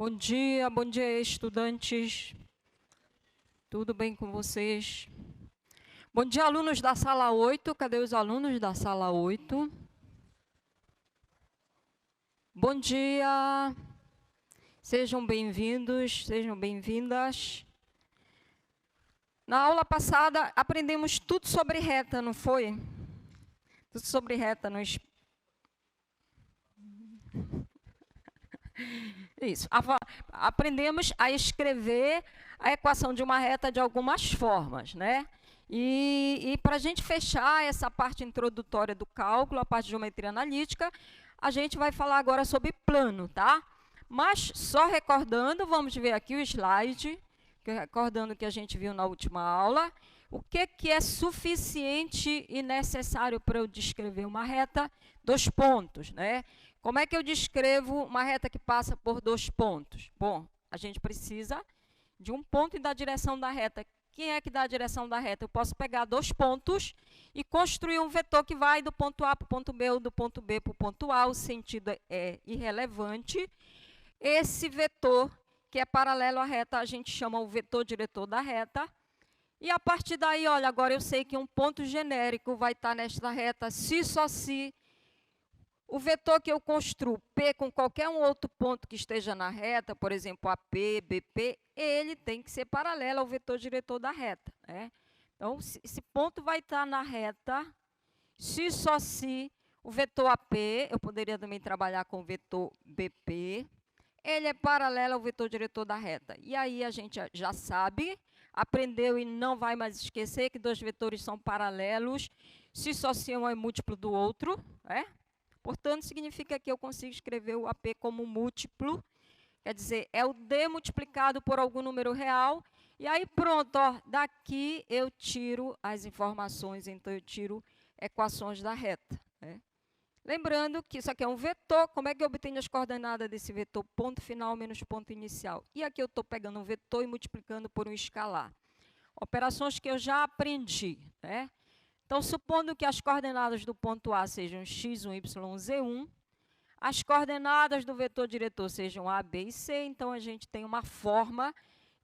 Bom dia, estudantes. Tudo bem com vocês? Bom dia, alunos da sala 8. Cadê os alunos da sala 8? Bom dia. Sejam bem-vindos, sejam bem-vindas. Na aula passada, aprendemos tudo sobre reta, não foi? Tudo sobre reta. Isso. Aprendemos a escrever a equação de uma reta de algumas formas, né? E para a gente fechar essa parte introdutória do cálculo, a parte de geometria analítica, a gente vai falar agora sobre plano, tá? Mas, só recordando, vamos ver aqui o slide, recordando o que a gente viu na última aula. O que é suficiente e necessário para eu descrever uma reta? 2 pontos, né? Como é que eu descrevo uma reta que passa por 2 pontos? Bom, a gente precisa de um ponto e da direção da reta. Quem é que dá a direção da reta? Eu posso pegar 2 pontos e construir um vetor que vai do ponto A para o ponto B ou do ponto B para o ponto A. O sentido é irrelevante. Esse vetor, que é paralelo à reta, a gente chama o vetor diretor da reta. E a partir daí, olha, agora eu sei que um ponto genérico vai estar nesta reta se só se o vetor que eu construo, P, com qualquer um outro ponto que esteja na reta, por exemplo, AP, BP, ele tem que ser paralelo ao vetor diretor da reta, né? Então, esse ponto vai estar na reta, se só se o vetor AP, eu poderia também trabalhar com o vetor BP, ele é paralelo ao vetor diretor da reta. E aí a gente já sabe, aprendeu e não vai mais esquecer que 2 vetores são paralelos, se só se um é múltiplo do outro, né? Portanto, significa que eu consigo escrever o AP como múltiplo, quer dizer, é o D multiplicado por algum número real, e aí pronto, ó, daqui eu tiro as informações, então eu tiro equações da reta, né? Lembrando que isso aqui é um vetor, como é que eu obtenho as coordenadas desse vetor? Ponto final menos ponto inicial. E aqui eu estou pegando um vetor e multiplicando por um escalar. Operações que eu já aprendi, né? Então, supondo que as coordenadas do ponto A sejam x1, y, z1, as coordenadas do vetor diretor sejam A, B e C, então a gente tem uma forma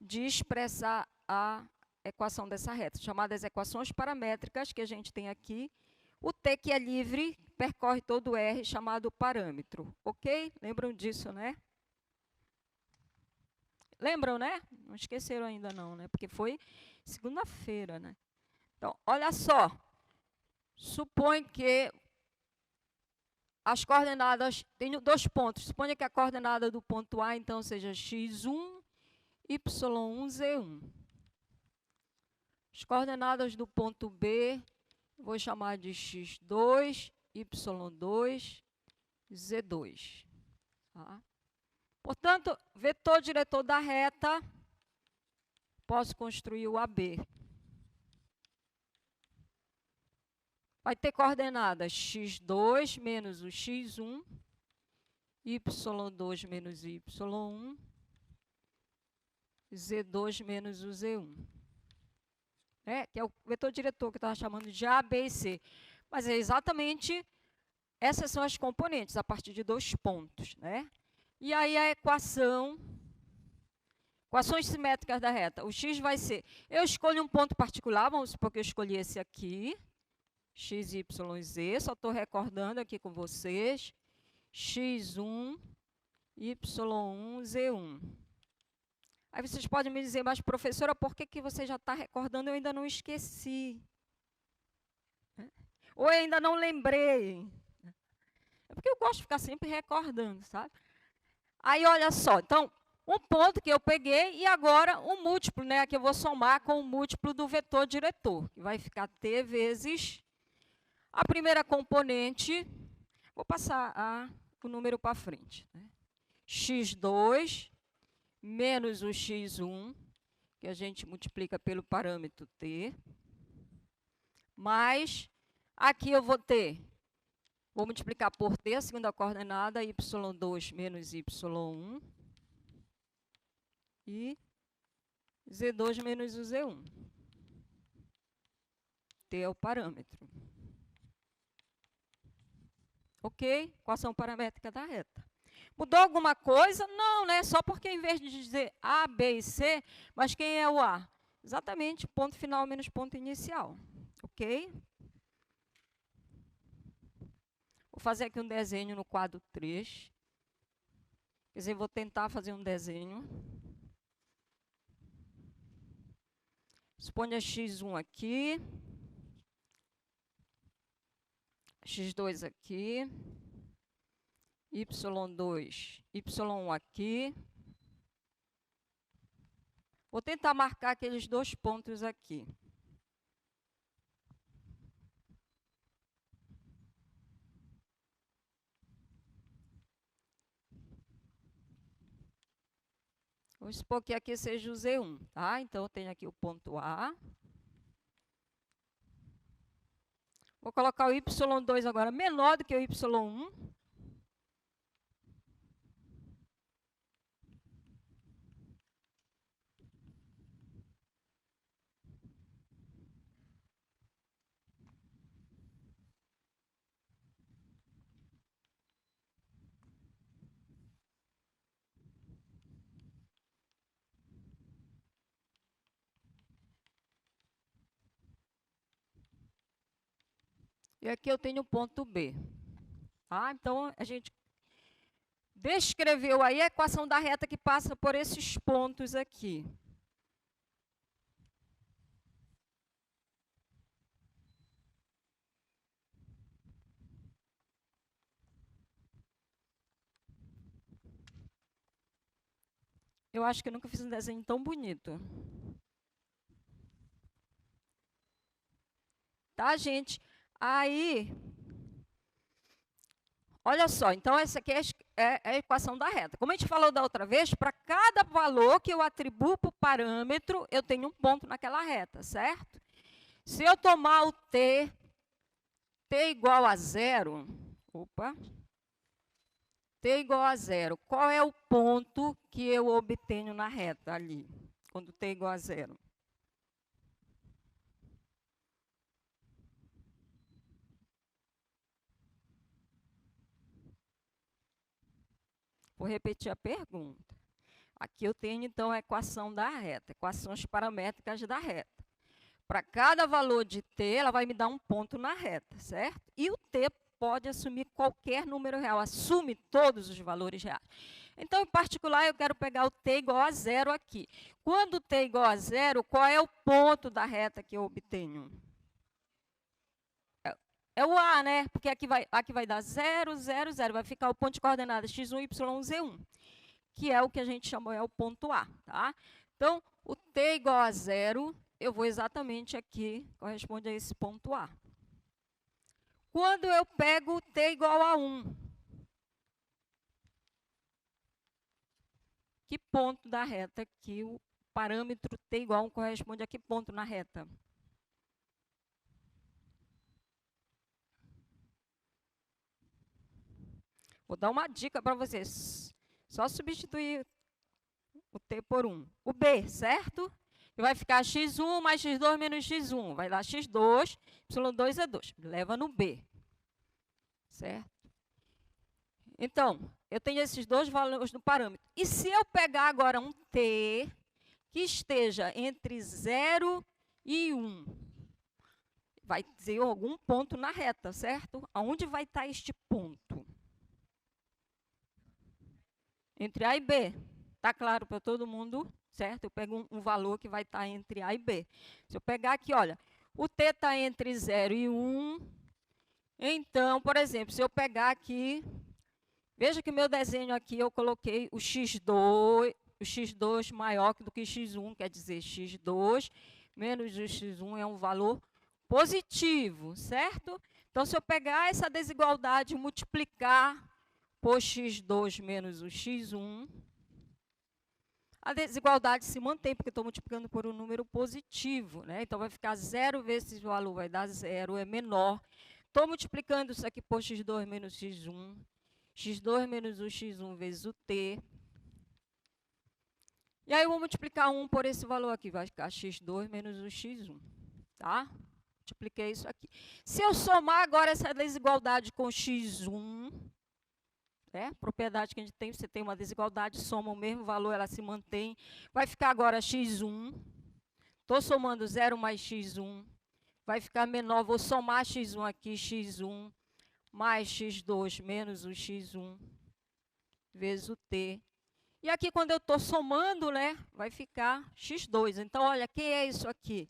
de expressar a equação dessa reta, chamadas equações paramétricas, que a gente tem aqui. O T, que é livre, percorre todo o R, chamado parâmetro. Ok? Lembram disso, né? Lembram, né? Não esqueceram ainda não, né? Porque foi segunda-feira, né? Então, olha só. Supõe que as coordenadas, tenho 2 pontos. Suponha que a coordenada do ponto A, então, seja x1, y1, z1. As coordenadas do ponto B, vou chamar de x2, y2, z2. Tá? Portanto, vetor diretor da reta, posso construir o AB. Vai ter coordenadas x2 menos o x1, y2 menos y1, z2 menos o z1. Que é o vetor diretor que eu estava chamando de A, B e C. Mas é exatamente, essas são as componentes, a partir de 2 pontos, né? E aí a equações simétricas da reta. O x vai ser, eu escolho um ponto particular, vamos supor que eu escolhi esse aqui, x, y e z, só estou recordando aqui com vocês, x1, y1, z1. Aí vocês podem me dizer, mas professora, por que você já está recordando? Eu ainda não esqueci. Ou eu ainda não lembrei. É porque eu gosto de ficar sempre recordando, sabe? Aí, olha só, então, um ponto que eu peguei e agora um múltiplo, né? Que eu vou somar com o múltiplo do vetor diretor, que vai ficar t vezes a primeira componente, vou passar o número para frente, né? x2 menos o x1, que a gente multiplica pelo parâmetro t, mais, aqui eu vou multiplicar por t, a segunda coordenada, y2 menos y1, e z2 menos o z1. T é o parâmetro. Ok? Equação paramétrica da reta. Mudou alguma coisa? Não, né? Só porque em vez de dizer A, B e C, mas quem é o A? Exatamente, ponto final menos ponto inicial. Ok? Vou fazer aqui um desenho no quadro 3. Quer dizer, vou tentar fazer um desenho. Suponha x1 aqui. x2 aqui. y2, y1 aqui. Vou tentar marcar aqueles dois pontos aqui. Vamos supor que aqui seja o Z1, tá? Então, eu tenho aqui o ponto A. Vou colocar o y2 agora menor do que o y1. E aqui eu tenho o ponto B. Tá? Então, a gente descreveu aí a equação da reta que passa por esses pontos aqui. Eu acho que eu nunca fiz um desenho tão bonito. Tá, gente? Aí, olha só, então essa aqui é a equação da reta. Como a gente falou da outra vez, para cada valor que eu atribuo para o parâmetro, eu tenho um ponto naquela reta, certo? Se eu tomar o t igual a zero, t igual a zero, qual é o ponto que eu obtenho na reta ali, quando t igual a zero? Vou repetir a pergunta. Aqui eu tenho, então, a equação da reta, equações paramétricas da reta. Para cada valor de t, ela vai me dar um ponto na reta, certo? E o t pode assumir qualquer número real, assume todos os valores reais. Então, em particular, eu quero pegar o t igual a zero aqui. Quando t igual a zero, qual é o ponto da reta que eu obtenho? É o A, né? Porque aqui vai dar 0, 0, 0. Vai ficar o ponto de coordenadas x1, y1, z1. Que é o que a gente chamou, é o ponto A, tá? Então, o t igual a zero, eu vou exatamente aqui, corresponde a esse ponto A. Quando eu pego o t igual a 1, que ponto da reta que o parâmetro t igual a 1 corresponde a que ponto na reta? Vou dar uma dica para vocês. Só substituir o t por 1. O b, certo? E vai ficar x1 mais x2 menos x1. Vai dar x2, y2 é 2. Leva no b. Certo? Então, eu tenho esses dois valores no parâmetro. E se eu pegar agora um t que esteja entre 0 e 1, vai dizer algum ponto na reta, certo? Aonde vai estar este ponto? Entre A e B. Está claro para todo mundo, certo? Eu pego um valor que vai estar entre A e B. Se eu pegar aqui, olha, o t está entre 0 e 1. Então, por exemplo, se eu pegar aqui, veja que meu desenho aqui, eu coloquei o x2 maior do que x1, quer dizer, x2 menos o x1 é um valor positivo, certo? Então, se eu pegar essa desigualdade e multiplicar por x2 menos o x1, a desigualdade se mantém, porque estou multiplicando por um número positivo, né? Então, vai ficar 0 vezes esse valor, vai dar 0, é menor. Estou multiplicando isso aqui por x2 menos x1, x2 menos o x1 vezes o t. E aí, eu vou multiplicar 1 por esse valor aqui, vai ficar x2 menos o x1, tá? Multipliquei isso aqui. Se eu somar agora essa desigualdade com x1, né? Propriedade que a gente tem, você tem uma desigualdade, soma o mesmo valor, ela se mantém. Vai ficar agora x1. Estou somando 0 mais x1. Vai ficar menor, vou somar x1 aqui, x1, mais x2 menos o x1, vezes o t. E aqui, quando eu estou somando, né, vai ficar x2. Então, olha, quem é isso aqui?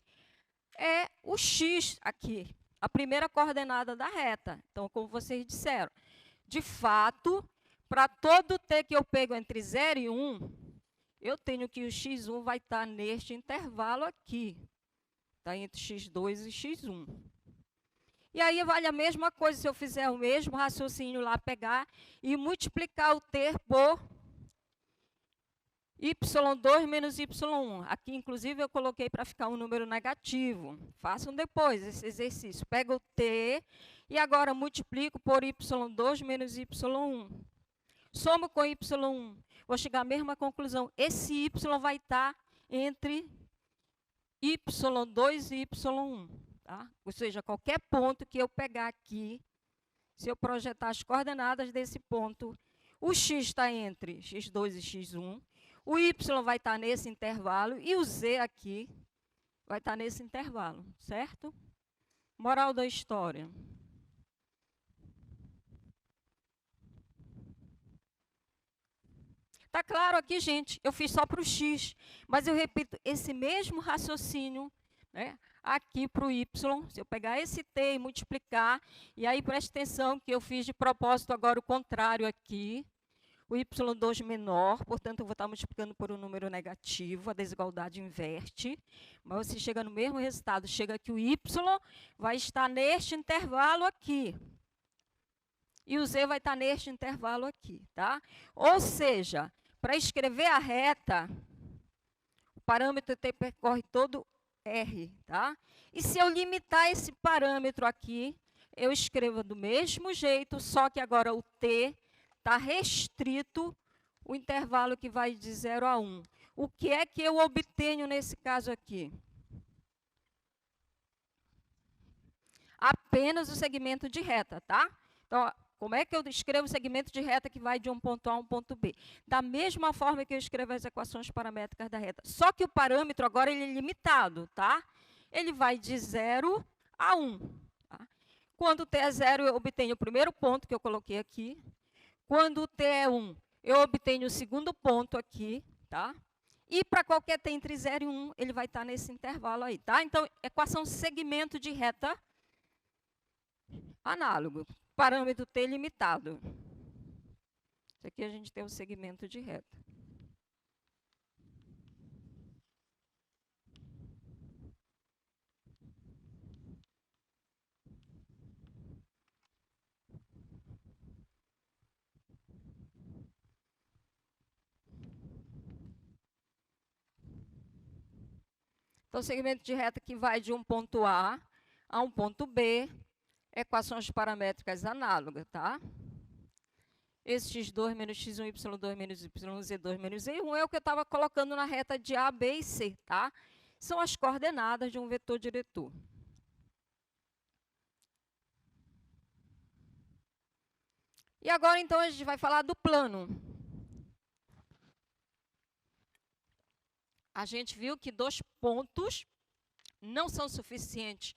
É o x aqui, a primeira coordenada da reta. Então, como vocês disseram, de fato, para todo t que eu pego entre 0 e 1, eu tenho que o x1 vai estar neste intervalo aqui. Está entre x2 e x1. E aí vale a mesma coisa se eu fizer o mesmo raciocínio lá, pegar e multiplicar o t por y2 menos y1. Aqui, inclusive, eu coloquei para ficar um número negativo. Façam depois esse exercício. Pego o t e agora multiplico por y2 menos y1. Somo com y1. Vou chegar à mesma conclusão. Esse y vai estar entre y2 e y1. Tá? Ou seja, qualquer ponto que eu pegar aqui, se eu projetar as coordenadas desse ponto, o x está entre x2 e x1, o y vai estar nesse intervalo e o z aqui vai estar nesse intervalo, certo? Moral da história. Está claro aqui, gente? Eu fiz só para o x, mas eu repito esse mesmo raciocínio, né, aqui para o y. Se eu pegar esse t e multiplicar, e aí preste atenção que eu fiz de propósito agora o contrário aqui, o y2 menor, portanto, eu vou estar multiplicando por um número negativo, a desigualdade inverte, mas você chega no mesmo resultado, chega que o y vai estar neste intervalo aqui. E o z vai estar neste intervalo aqui, tá? Ou seja, para escrever a reta, o parâmetro t percorre todo R, tá? E se eu limitar esse parâmetro aqui, eu escrevo do mesmo jeito, só que agora o t está restrito, o intervalo que vai de 0 a 1. O que é que eu obtenho nesse caso aqui? Apenas o segmento de reta, tá? Então, como é que eu escrevo o segmento de reta que vai de um ponto A a um ponto B? Da mesma forma que eu escrevo as equações paramétricas da reta. Só que o parâmetro agora ele é limitado, tá? Ele vai de 0 a 1. Tá? Quando t é 0, eu obtenho o primeiro ponto que eu coloquei aqui. Quando t é 1, eu obtenho o segundo ponto aqui, tá? E para qualquer t entre 0 e 1, ele vai estar nesse intervalo aí, tá? Então, equação segmento de reta análogo. Parâmetro t limitado. Isso aqui a gente tem o segmento de reta. Então, segmento de reta que vai de um ponto A a um ponto B, equações paramétricas análogas, tá? Esse x2 menos x1, y2 menos y1, z2 menos z1 é o que eu estava colocando na reta de A, B e C, tá? São as coordenadas de um vetor diretor. E agora, então, a gente vai falar do plano. A gente viu que 2 pontos não são suficientes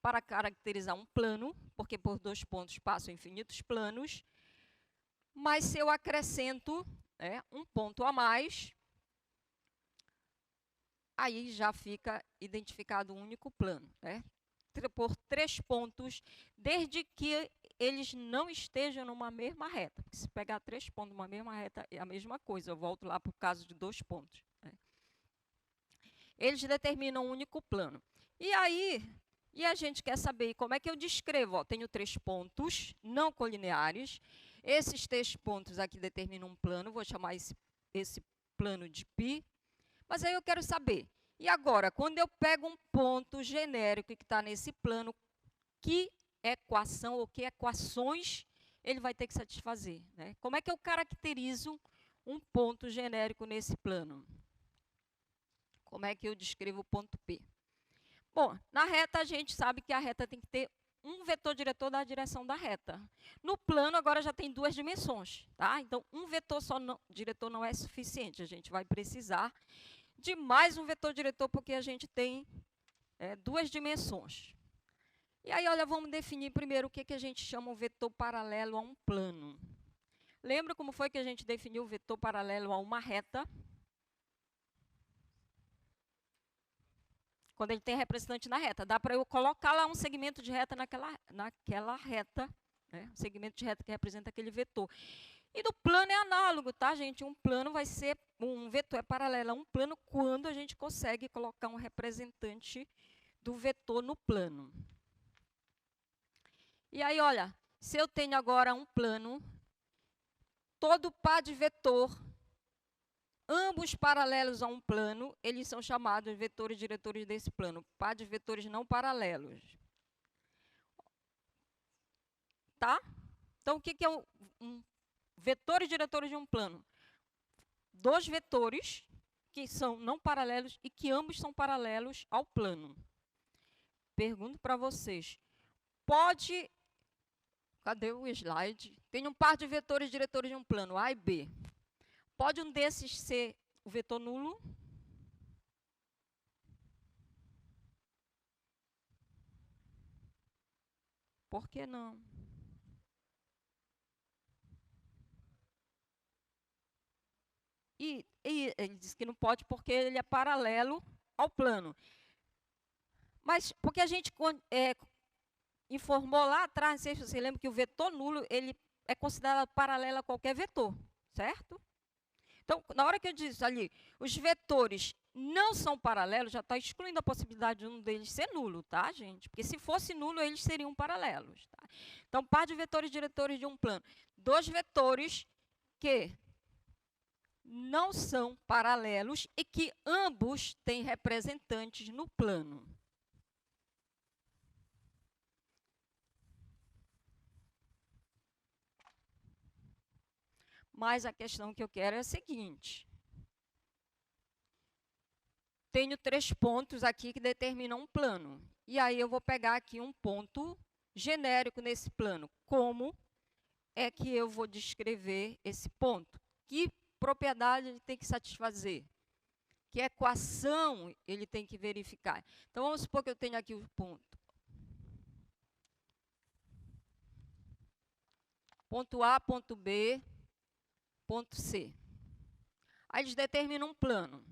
para caracterizar um plano, porque por 2 pontos passam infinitos planos. Mas se eu acrescento, né, um ponto a mais, aí já fica identificado um único plano, né? Por 3 pontos, desde que eles não estejam numa mesma reta. Porque se pegar 3 pontos numa mesma reta, é a mesma coisa. Eu volto lá para o caso de 2 pontos. Né? Eles determinam um único plano. E aí, a gente quer saber como é que eu descrevo. Ó, tenho 3 pontos não colineares. Esses 3 pontos aqui determinam um plano. Vou chamar esse plano de π. Mas aí eu quero saber, e agora, quando eu pego um ponto genérico que está nesse plano, que equação ou que equações ele vai ter que satisfazer? Né? Como é que eu caracterizo um ponto genérico nesse plano? Como é que eu descrevo o ponto P? Bom, na reta a gente sabe que a reta tem que ter um vetor diretor da direção da reta. No plano, agora já tem duas dimensões, tá? Então, um vetor só diretor não é suficiente. A gente vai precisar de mais um vetor diretor, porque a gente tem duas dimensões. E aí, olha, vamos definir primeiro o que a gente chama um vetor paralelo a um plano. Lembra como foi que a gente definiu o vetor paralelo a uma reta? Quando ele tem representante na reta, dá para eu colocar lá um segmento de reta naquela reta, né? Um segmento de reta que representa aquele vetor. E do plano é análogo, tá, gente? Um vetor é paralelo a um plano quando a gente consegue colocar um representante do vetor no plano. E aí, olha, se eu tenho agora um plano, todo par de vetor, ambos paralelos a um plano, eles são chamados de vetores diretores desse plano, par de vetores não paralelos. Tá? Então, o que é um vetores diretores de um plano? Dois vetores que são não paralelos e que ambos são paralelos ao plano. Pergunto para vocês, cadê o slide? Tem um par de vetores diretores de um plano, A e B. Pode um desses ser o vetor nulo? Por que não? E ele diz que não pode porque ele é paralelo ao plano. Mas porque a gente informou lá atrás, não sei se você lembra, que o vetor nulo ele é considerado paralelo a qualquer vetor, certo? Então, na hora que eu disse ali, os vetores não são paralelos, já está excluindo a possibilidade de um deles ser nulo, tá, gente? Porque se fosse nulo, eles seriam paralelos. Tá? Então, par de vetores diretores de um plano. Dois vetores que não são paralelos e que ambos têm representantes no plano. Mas a questão que eu quero é a seguinte. Tenho 3 pontos aqui que determinam um plano. E aí eu vou pegar aqui um ponto genérico nesse plano. Como é que eu vou descrever esse ponto? Que propriedade ele tem que satisfazer? Que equação ele tem que verificar? Então, vamos supor que eu tenho aqui o ponto. Ponto A, ponto B, ponto C. Aí eles determinam um plano.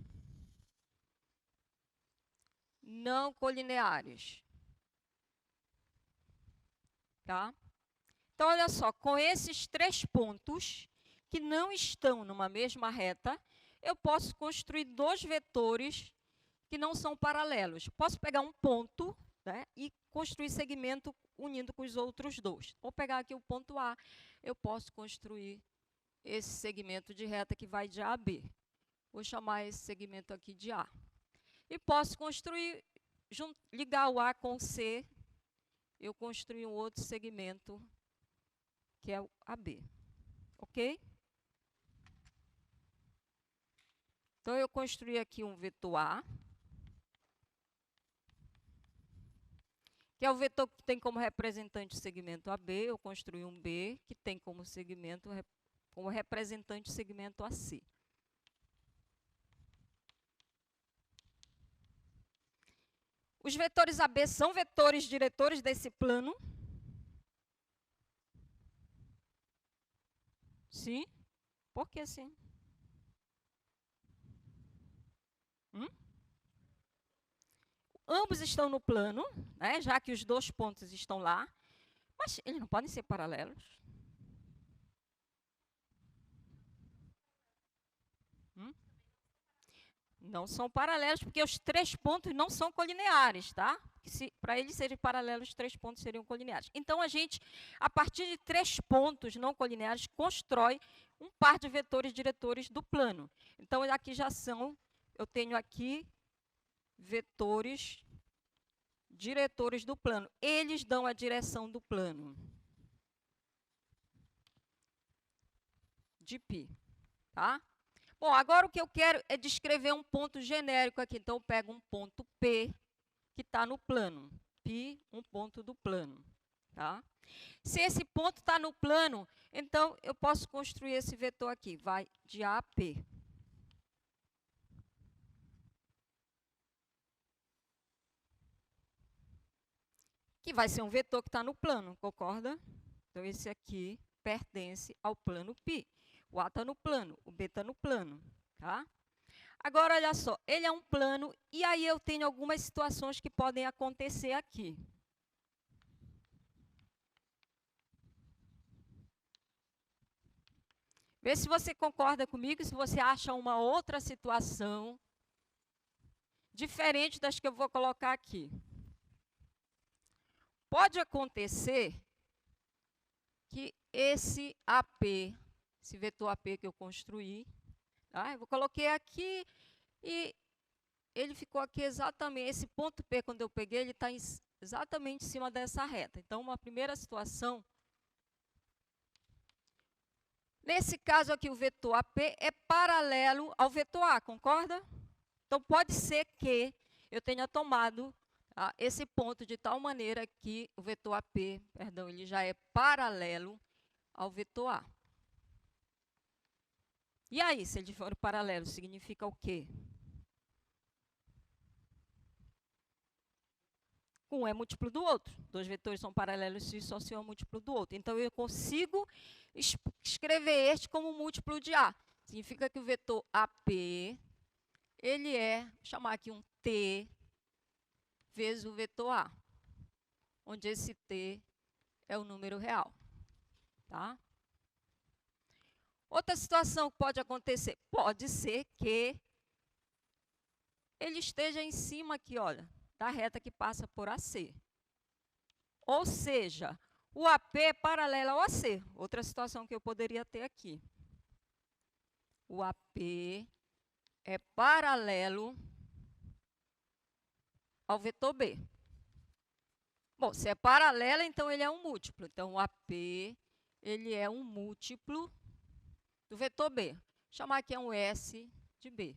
Não colineares. Tá? Então, olha só, com esses 3 pontos que não estão numa mesma reta, eu posso construir 2 vetores que não são paralelos. Posso pegar um ponto, né, e construir segmento unindo com os outros 2. Vou pegar aqui o ponto A, eu posso construir esse segmento de reta que vai de A a B. Vou chamar esse segmento aqui de A. E posso construir, ligar o A com o C, eu construir um outro segmento que é o AB. Ok? Então, eu construí aqui um vetor A, que é o vetor que tem como representante o segmento AB. Eu construí um B, que tem como representante o segmento AC. Os vetores AB são vetores diretores desse plano? Sim? Por que sim? Ambos estão no plano, né, já que os 2 pontos estão lá, mas eles não podem ser paralelos. Não são paralelos, porque os 3 pontos não são colineares, tá? Para eles serem paralelos, os 3 pontos seriam colineares. Então, a gente, a partir de 3 pontos não colineares, constrói um par de vetores diretores do plano. Então, aqui já são, eu tenho aqui vetores diretores do plano. Eles dão a direção do plano de π, tá? Bom, agora o que eu quero é descrever um ponto genérico aqui. Então, eu pego um ponto P, que está no plano. Π, um ponto do plano. Tá? Se esse ponto está no plano, então eu posso construir esse vetor aqui, vai de A a P. Que vai ser um vetor que está no plano, concorda? Então, esse aqui pertence ao plano π. O A está no plano, o B está no plano, tá? Agora, olha só, ele é um plano, e aí eu tenho algumas situações que podem acontecer aqui. Vê se você concorda comigo, se você acha uma outra situação diferente das que eu vou colocar aqui. Pode acontecer que esse AP, esse vetor AP que eu construí, tá? Eu coloquei aqui e ele ficou aqui exatamente, esse ponto P, quando eu peguei, ele está exatamente em cima dessa reta. Então, uma primeira situação, nesse caso aqui, o vetor AP é paralelo ao vetor A, concorda? Então, pode ser que eu tenha tomado esse ponto de tal maneira que o vetor AP, perdão, ele já é paralelo ao vetor A. E aí, se eles forem paralelos, significa o quê? Um é múltiplo do outro. Dois vetores são paralelos se só se um é múltiplo do outro. Então, eu consigo escrever este como múltiplo de A. Significa que o vetor AP, ele é, vou chamar aqui um T vezes o vetor A, onde esse T é o número real. Tá? Outra situação que pode acontecer, pode ser que ele esteja em cima aqui, olha, da reta que passa por AC. Ou seja, o AP é paralelo ao AC. Outra situação que eu poderia ter aqui. O AP é paralelo ao vetor B. Bom, se é paralelo, então ele é um múltiplo. Então, o AP, ele é um múltiplo do vetor B. Vou chamar aqui um S de B.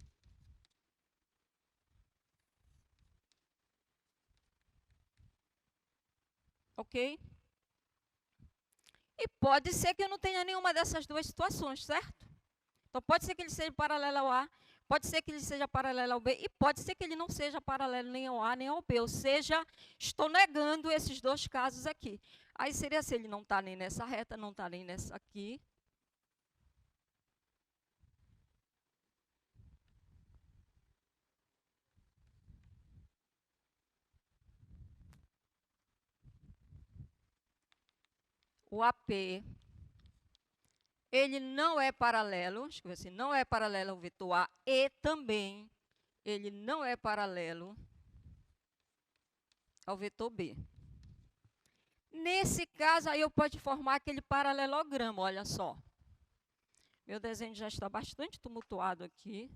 Ok? E pode ser que eu não tenha nenhuma dessas duas situações, certo? Então, pode ser que ele seja paralelo ao A, pode ser que ele seja paralelo ao B, e pode ser que ele não seja paralelo nem ao A, nem ao B. Ou seja, estou negando esses dois casos aqui. Aí seria se ele não está nem nessa reta, não está nem nessa aqui. O AP, ele não é paralelo, escreva assim, não é paralelo ao vetor A, e também ele não é paralelo ao vetor B. Nesse caso, aí eu posso formar aquele paralelograma, olha só. Meu desenho já está bastante tumultuado aqui.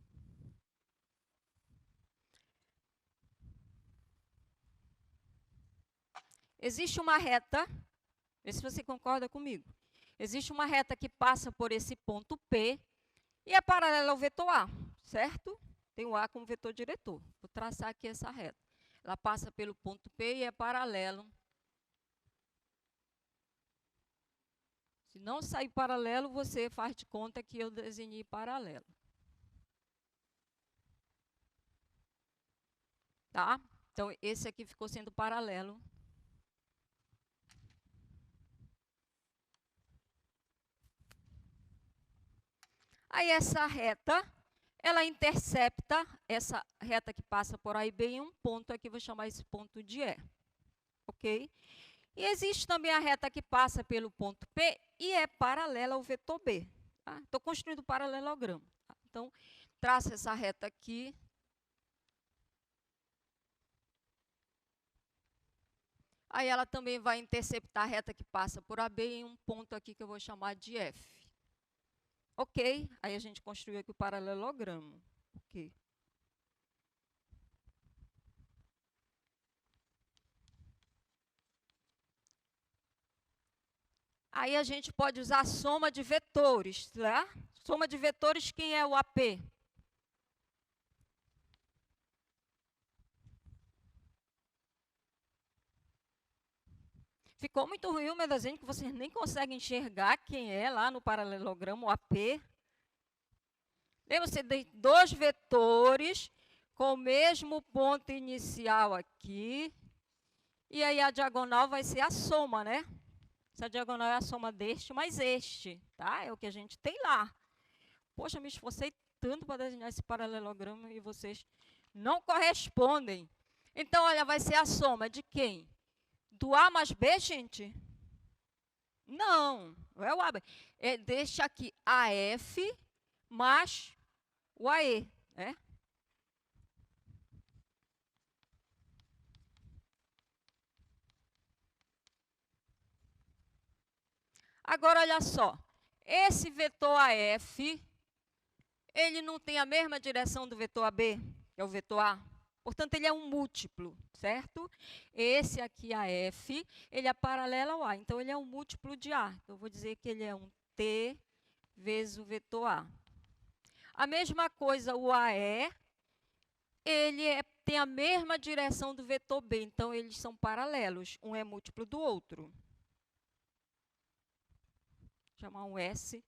Existe uma reta, vê se você concorda comigo. Existe uma reta que passa por esse ponto P e é paralela ao vetor A, certo? Tem o A como vetor diretor. Vou traçar aqui essa reta. Ela passa pelo ponto P e é paralelo. Se não sair paralelo, você faz de conta que eu desenhei paralelo. Tá? Então, esse aqui ficou sendo paralelo. Aí, essa reta, ela intercepta essa reta que passa por A e B em um ponto aqui, vou chamar esse ponto de E. Ok? E existe também a reta que passa pelo ponto P e é paralela ao vetor B. Tá? Estou construindo o paralelograma. Tá? Então, traço essa reta aqui. Aí ela também vai interceptar a reta que passa por AB em um ponto aqui que eu vou chamar de F. Ok? Aí a gente construiu aqui o paralelograma. Ok. Aí a gente pode usar a soma de vetores, tá? Soma de vetores, quem é o AP? Ficou muito ruim o meu desenho, que vocês nem conseguem enxergar quem é lá no paralelogramo, o AP. Lembra, você tem dois vetores com o mesmo ponto inicial aqui. E aí a diagonal vai ser a soma, né? Essa diagonal é a soma deste mais este, tá? É o que a gente tem lá. Poxa, me esforcei tanto para desenhar esse paralelogramo e vocês não correspondem. Então, olha, vai ser a soma de quem? Do A mais B, gente? Não, não é o AB. É deste aqui, AF mais o AE, né? Agora, olha só. Esse vetor AF, ele não tem a mesma direção do vetor AB, que é o vetor A. Portanto, ele é um múltiplo, certo? Esse aqui, AF, ele é paralelo ao A. Então, ele é um múltiplo de A. Então, eu vou dizer que ele é um T vezes o vetor A. A mesma coisa, o AE, tem a mesma direção do vetor B. Então, eles são paralelos. Um é múltiplo do outro. Vou chamar um S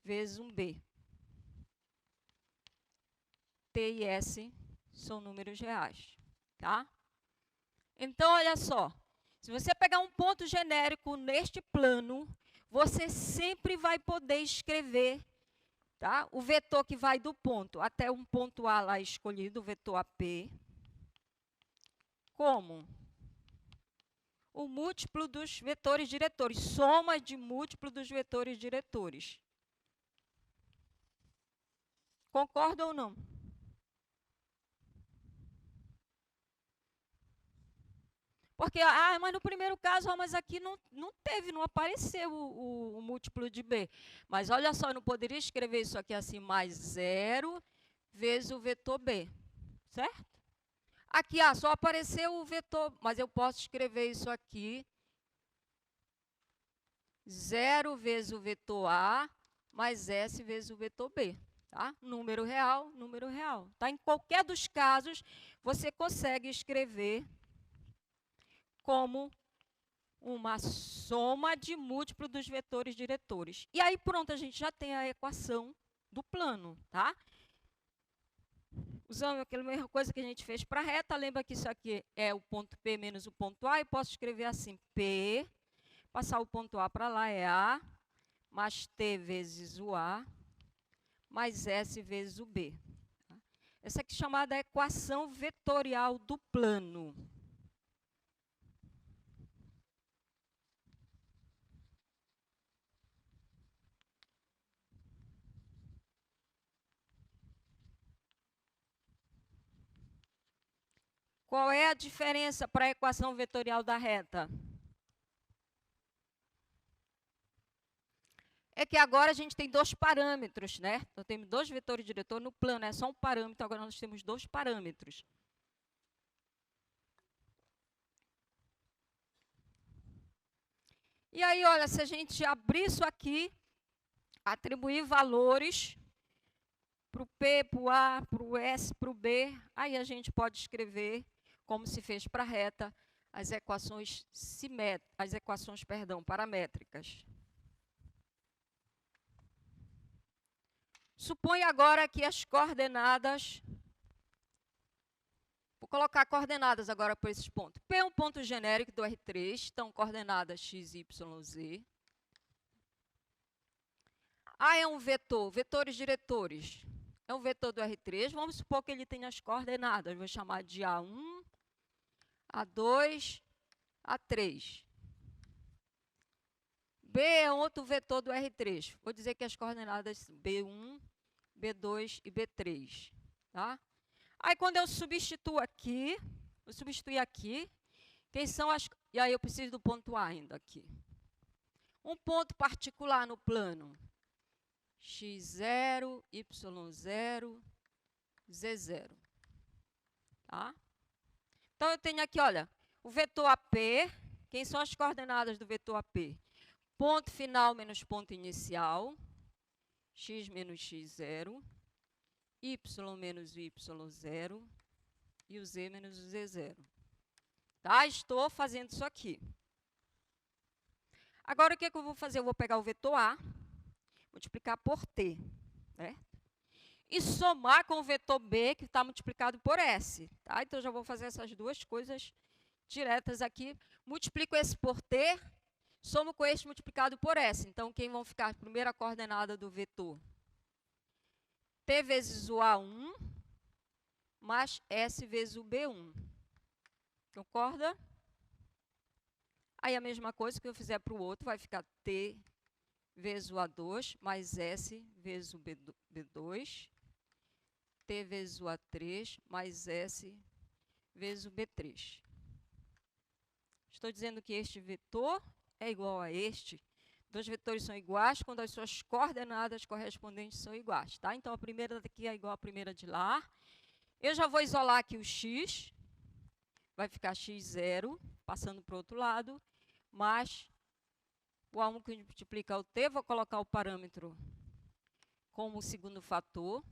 vezes um B. T e S são números reais, tá? Então, olha só. Se você pegar um ponto genérico neste plano, você sempre vai poder escrever, tá? O vetor que vai do ponto até um ponto A lá escolhido, o vetor AP, como o múltiplo dos vetores diretores, soma de múltiplo dos vetores diretores. Concorda ou não? Porque, mas no primeiro caso, mas aqui não teve, não apareceu o múltiplo de B. Mas olha só, eu não poderia escrever isso aqui assim, mais 0 vezes o vetor B, certo? Aqui, só apareceu o vetor, mas eu posso escrever isso aqui, 0 vezes o vetor A, mais S vezes o vetor B. Tá? Número real, número real. Tá? Em qualquer dos casos, você consegue escrever como uma soma de múltiplo dos vetores diretores. E aí, pronto, a gente já tem a equação do plano, tá? Usando aquela mesma coisa que a gente fez para a reta, lembra que isso aqui é o ponto P menos o ponto A, e posso escrever assim, P, passar o ponto A para lá, é A, mais T vezes o A, mais S vezes o B. Essa aqui é chamada equação vetorial do plano. Qual é a diferença para a equação vetorial da reta? É que agora a gente tem dois parâmetros, né? Então, temos dois vetores diretores no plano, é só um parâmetro, agora nós temos dois parâmetros. E aí, olha, se a gente abrir isso aqui, atribuir valores para o P, para o A, para o S, para o B, aí a gente pode escrever, como se fez para a reta, as equações paramétricas. Suponha agora que as coordenadas... Vou colocar coordenadas agora por esses pontos. P é um ponto genérico do R3, então coordenadas x, y, z. A é um vetor, vetores diretores. É um vetor do R3, vamos supor que ele tenha as coordenadas. Vou chamar de A1, A2, A3. B é outro vetor do R3. Vou dizer que as coordenadas B1, B2 e B3. Tá? Aí, quando eu substituo aqui, vou substituir aqui, quem são as... E aí, eu preciso do ponto A ainda aqui. Um ponto particular no plano. X0, Y0, Z0. Tá? Então, eu tenho aqui, olha, o vetor AP. Quem são as coordenadas do vetor AP? Ponto final menos ponto inicial. X menos X0. Y menos Y0 e o Z menos o Z0. Tá? Estou fazendo isso aqui. Agora, o que eu vou fazer? Eu vou pegar o vetor A, multiplicar por T, né? E somar com o vetor B, que está multiplicado por S. Tá? Então, eu já vou fazer essas duas coisas diretas aqui. Multiplico esse por T, somo com este multiplicado por S. Então, quem vão ficar a primeira coordenada do vetor? T vezes o A1 mais S vezes o B1. Concorda? Aí a mesma coisa que eu fizer para o outro, vai ficar T vezes o A2 mais S vezes o B2. T vezes o A3 mais S vezes o B3. Estou dizendo que este vetor é igual a este. Dois vetores são iguais quando as suas coordenadas correspondentes são iguais. Tá? Então, a primeira daqui é igual à primeira de lá. Eu já vou isolar aqui o x. Vai ficar x0, passando para o outro lado, mais o A1 que multiplica o T. Vou colocar o parâmetro como segundo fator.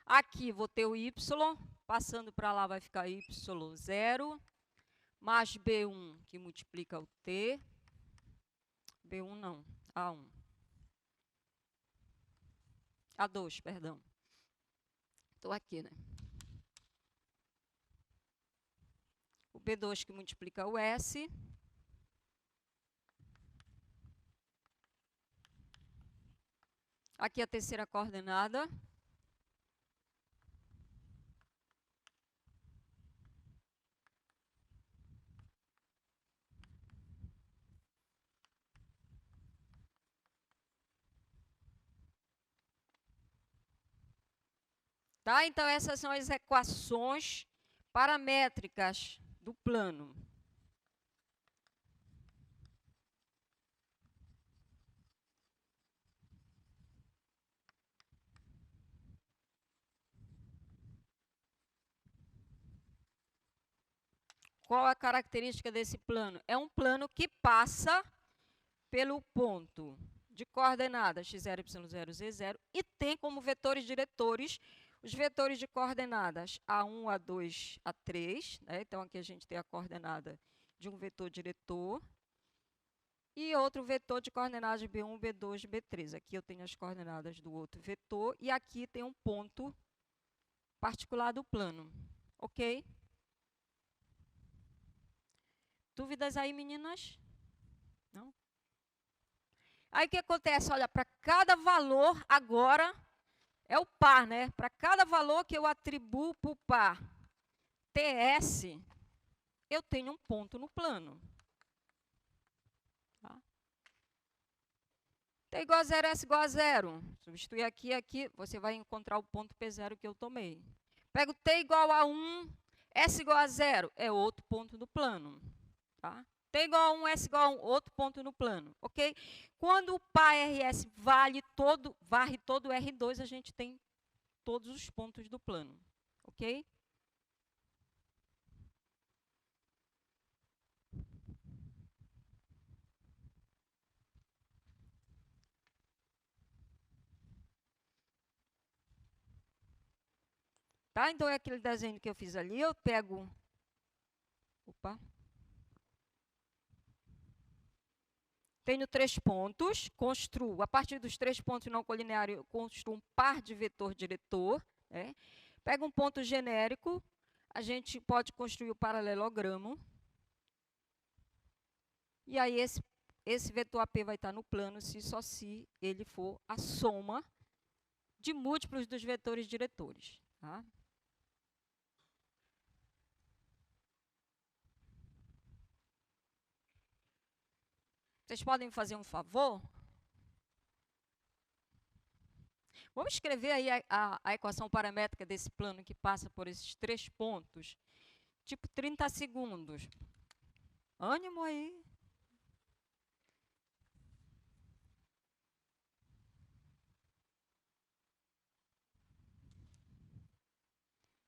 Aqui vou ter o y, passando para lá vai ficar y0, mais B1 que multiplica o T. B1 não, A1. A2, perdão. Estou aqui, né? O B2 que multiplica o S. Aqui a terceira coordenada. Tá? Então, essas são as equações paramétricas do plano. Qual a característica desse plano? É um plano que passa pelo ponto de coordenadas x0, y0, z0 e tem como vetores diretores os vetores de coordenadas A1, A2, A3. Né? Então, aqui a gente tem a coordenada de um vetor diretor e outro vetor de coordenadas de B1, B2, B3. Aqui eu tenho as coordenadas do outro vetor e aqui tem um ponto particular do plano. Ok? Dúvidas aí, meninas? Não? Aí o que acontece? Olha, para cada valor agora é o par, né? Para cada valor que eu atribuo para o par TS, eu tenho um ponto no plano. Tá? T igual a 0, S igual a 0. Substituir aqui e aqui, você vai encontrar o ponto P0 que eu tomei. Pego T igual a 1, S igual a 0, é outro ponto do plano. Tá? T igual a 1, S igual a 1, outro ponto no plano. Ok? Quando o par RS varre todo o R2, a gente tem todos os pontos do plano. Ok? Tá? Então, é aquele desenho que eu fiz ali, eu pego... Opa. Tenho 3 pontos, construo, a partir dos 3 pontos não colineares, eu construo um par de vetor diretor. Né? Pego um ponto genérico, a gente pode construir o paralelogramo. E aí, esse vetor AP vai estar no plano se ele for a soma de múltiplos dos vetores diretores. Tá? Vocês podem fazer um favor? Vamos escrever aí a equação paramétrica desse plano que passa por esses 3 pontos, tipo 30 segundos. Ânimo aí.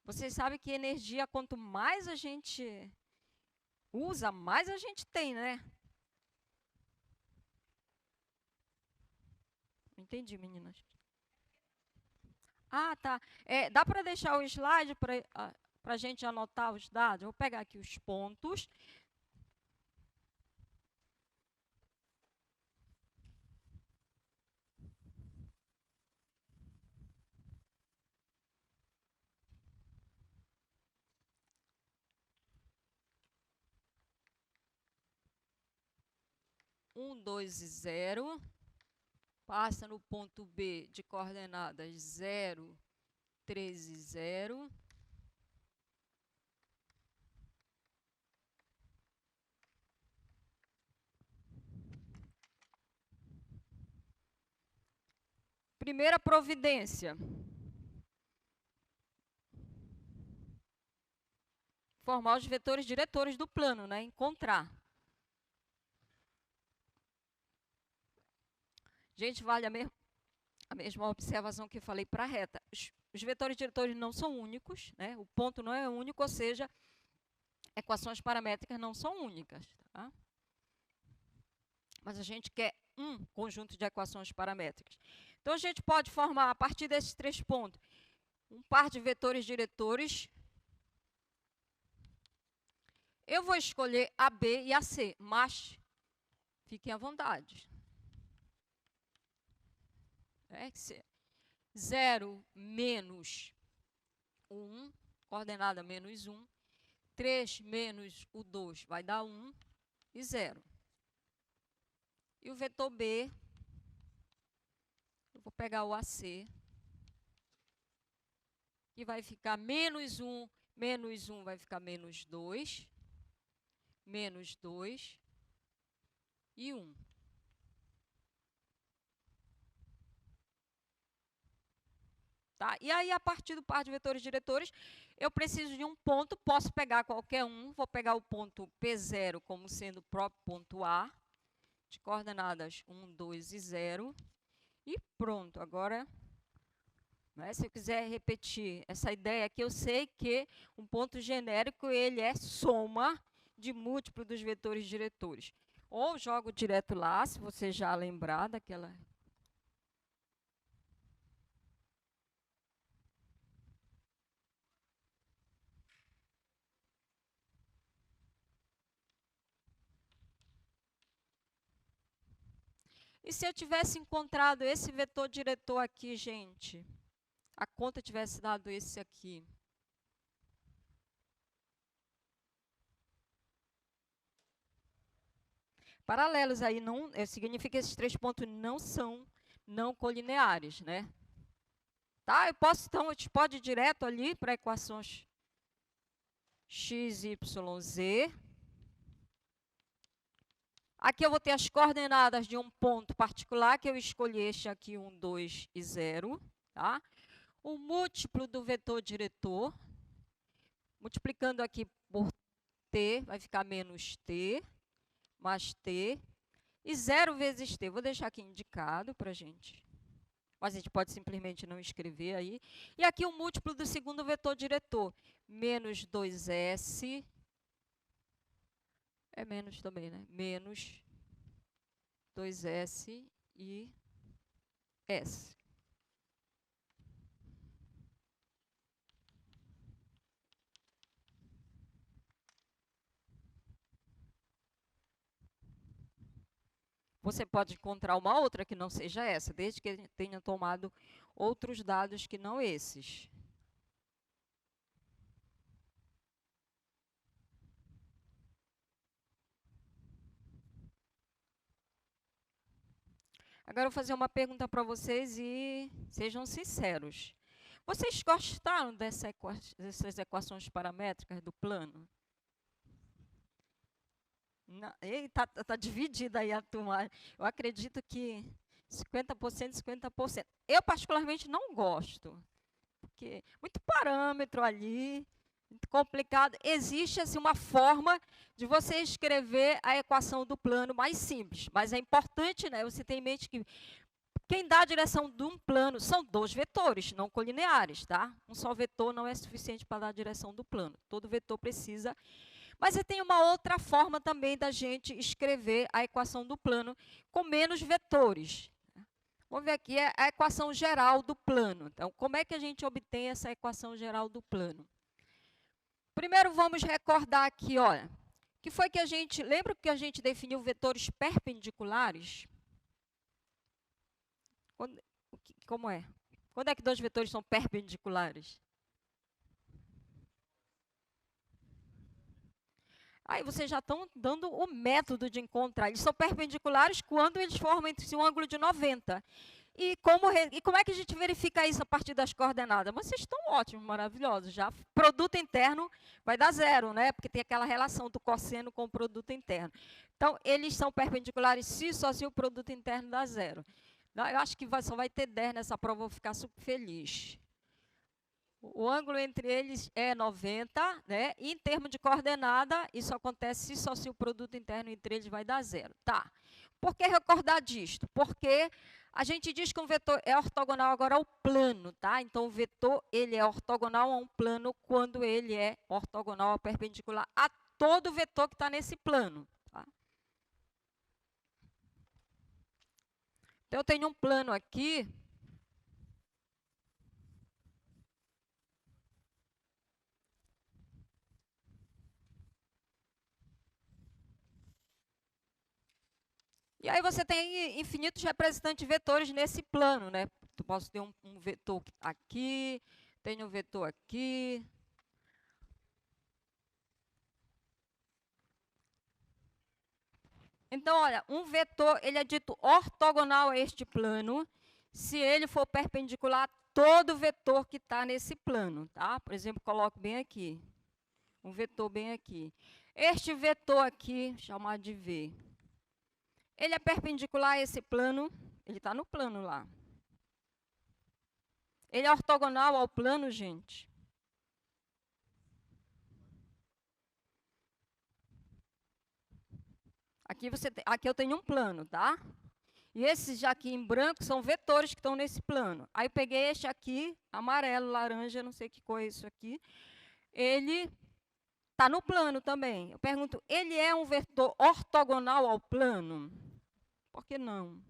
Vocês sabem que energia, quanto mais a gente usa, mais a gente tem, né? Entendi, meninas. Ah, tá. Dá para deixar o slide para a gente anotar os dados? Vou pegar aqui os pontos. 1, 2 e 0. Passa no ponto B de coordenadas 0, 3 e 0. Primeira providência. Formar os vetores diretores do plano, né? Encontrar. Gente, vale a mesma observação que eu falei para a reta. Os vetores diretores não são únicos, né? O ponto não é único, ou seja, equações paramétricas não são únicas. Tá? Mas a gente quer um conjunto de equações paramétricas. Então, a gente pode formar, a partir desses 3 pontos, um par de vetores diretores. Eu vou escolher a B e a C, mas fiquem à vontade. 0 menos 1, coordenada menos 1. 3 menos o 2 vai dar 1 e 0. E o vetor B, eu vou pegar o AC, que vai ficar menos 1 vai ficar menos 2 e 1. Tá? E aí, a partir do par de vetores diretores, eu preciso de um ponto, posso pegar qualquer um, vou pegar o ponto P0 como sendo o próprio ponto A, de coordenadas 1, 2 e 0, e pronto. Agora, né, se eu quiser repetir essa ideia aqui, eu sei que um ponto genérico ele é soma de múltiplo dos vetores diretores. Ou jogo direto lá, se você já lembrar daquela... E se eu tivesse encontrado esse vetor diretor aqui, gente? A conta tivesse dado esse aqui. Paralelos aí não significa que esses 3 pontos não são não colineares, né? Tá? Eu posso, então, a gente pode ir direto ali para equações x, y, z. Aqui eu vou ter as coordenadas de um ponto particular, que eu escolhi este aqui, 1, 2 e 0. Tá? O múltiplo do vetor diretor, multiplicando aqui por t, vai ficar menos t, mais t, e 0 vezes t. Vou deixar aqui indicado para a gente. Mas a gente pode simplesmente não escrever aí. E aqui o múltiplo do segundo vetor diretor, menos 2s, é menos também, né? Menos 2s e s. Você pode encontrar uma outra que não seja essa, desde que tenha tomado outros dados que não esses. Agora eu vou fazer uma pergunta para vocês e sejam sinceros. Vocês gostaram dessas equações paramétricas do plano? Está dividida aí a turma. Eu acredito que 50%, 50%. Eu, particularmente, não gosto. Porque muito parâmetro ali, muito complicado. Existe assim, uma forma de você escrever a equação do plano mais simples. Mas é importante, né, você ter em mente que quem dá a direção de um plano são 2 vetores, não colineares. Tá? Um só vetor não é suficiente para dar a direção do plano. Todo vetor precisa... Mas tem uma outra forma também da gente escrever a equação do plano com menos vetores. Vamos ver aqui a equação geral do plano. Então, como é que a gente obtém essa equação geral do plano? Primeiro, vamos recordar aqui, olha, que foi que a gente... Lembra que a gente definiu vetores perpendiculares? Como é? Quando é que 2 vetores são perpendiculares? Aí vocês já estão dando o método de encontrar. Eles são perpendiculares quando eles formam entre si um ângulo de 90. E como é que a gente verifica isso a partir das coordenadas? Vocês estão ótimos, maravilhosos. Já produto interno vai dar zero, né? Porque tem aquela relação do cosseno com o produto interno. Então, eles são perpendiculares se só se o produto interno dá zero. Eu acho que só vai ter 10 nessa prova, eu vou ficar super feliz. O ângulo entre eles é 90, né? E em termos de coordenada, isso acontece se só se o produto interno entre eles vai dar zero. Tá. Por que recordar disto? Porque a gente diz que um vetor é ortogonal agora ao plano, tá? Então, o vetor ele é ortogonal a um plano quando ele é ortogonal ao perpendicular a todo vetor que está nesse plano. Tá? Então, eu tenho um plano aqui. E aí você tem infinitos representantes vetores nesse plano, né? Eu posso ter um vetor aqui, tenho um vetor aqui. Então, olha, um vetor, ele é dito ortogonal a este plano, se ele for perpendicular a todo vetor que está nesse plano, tá? Por exemplo, coloco bem aqui, um vetor bem aqui. Este vetor aqui, chamado de V, ele é perpendicular a esse plano, ele está no plano lá. Ele é ortogonal ao plano, gente? Aqui eu tenho um plano, tá? E esses aqui em branco são vetores que estão nesse plano. Aí eu peguei este aqui, amarelo, laranja, não sei que cor é isso aqui. Ele está no plano também. Eu pergunto, ele é um vetor ortogonal ao plano? Por que não?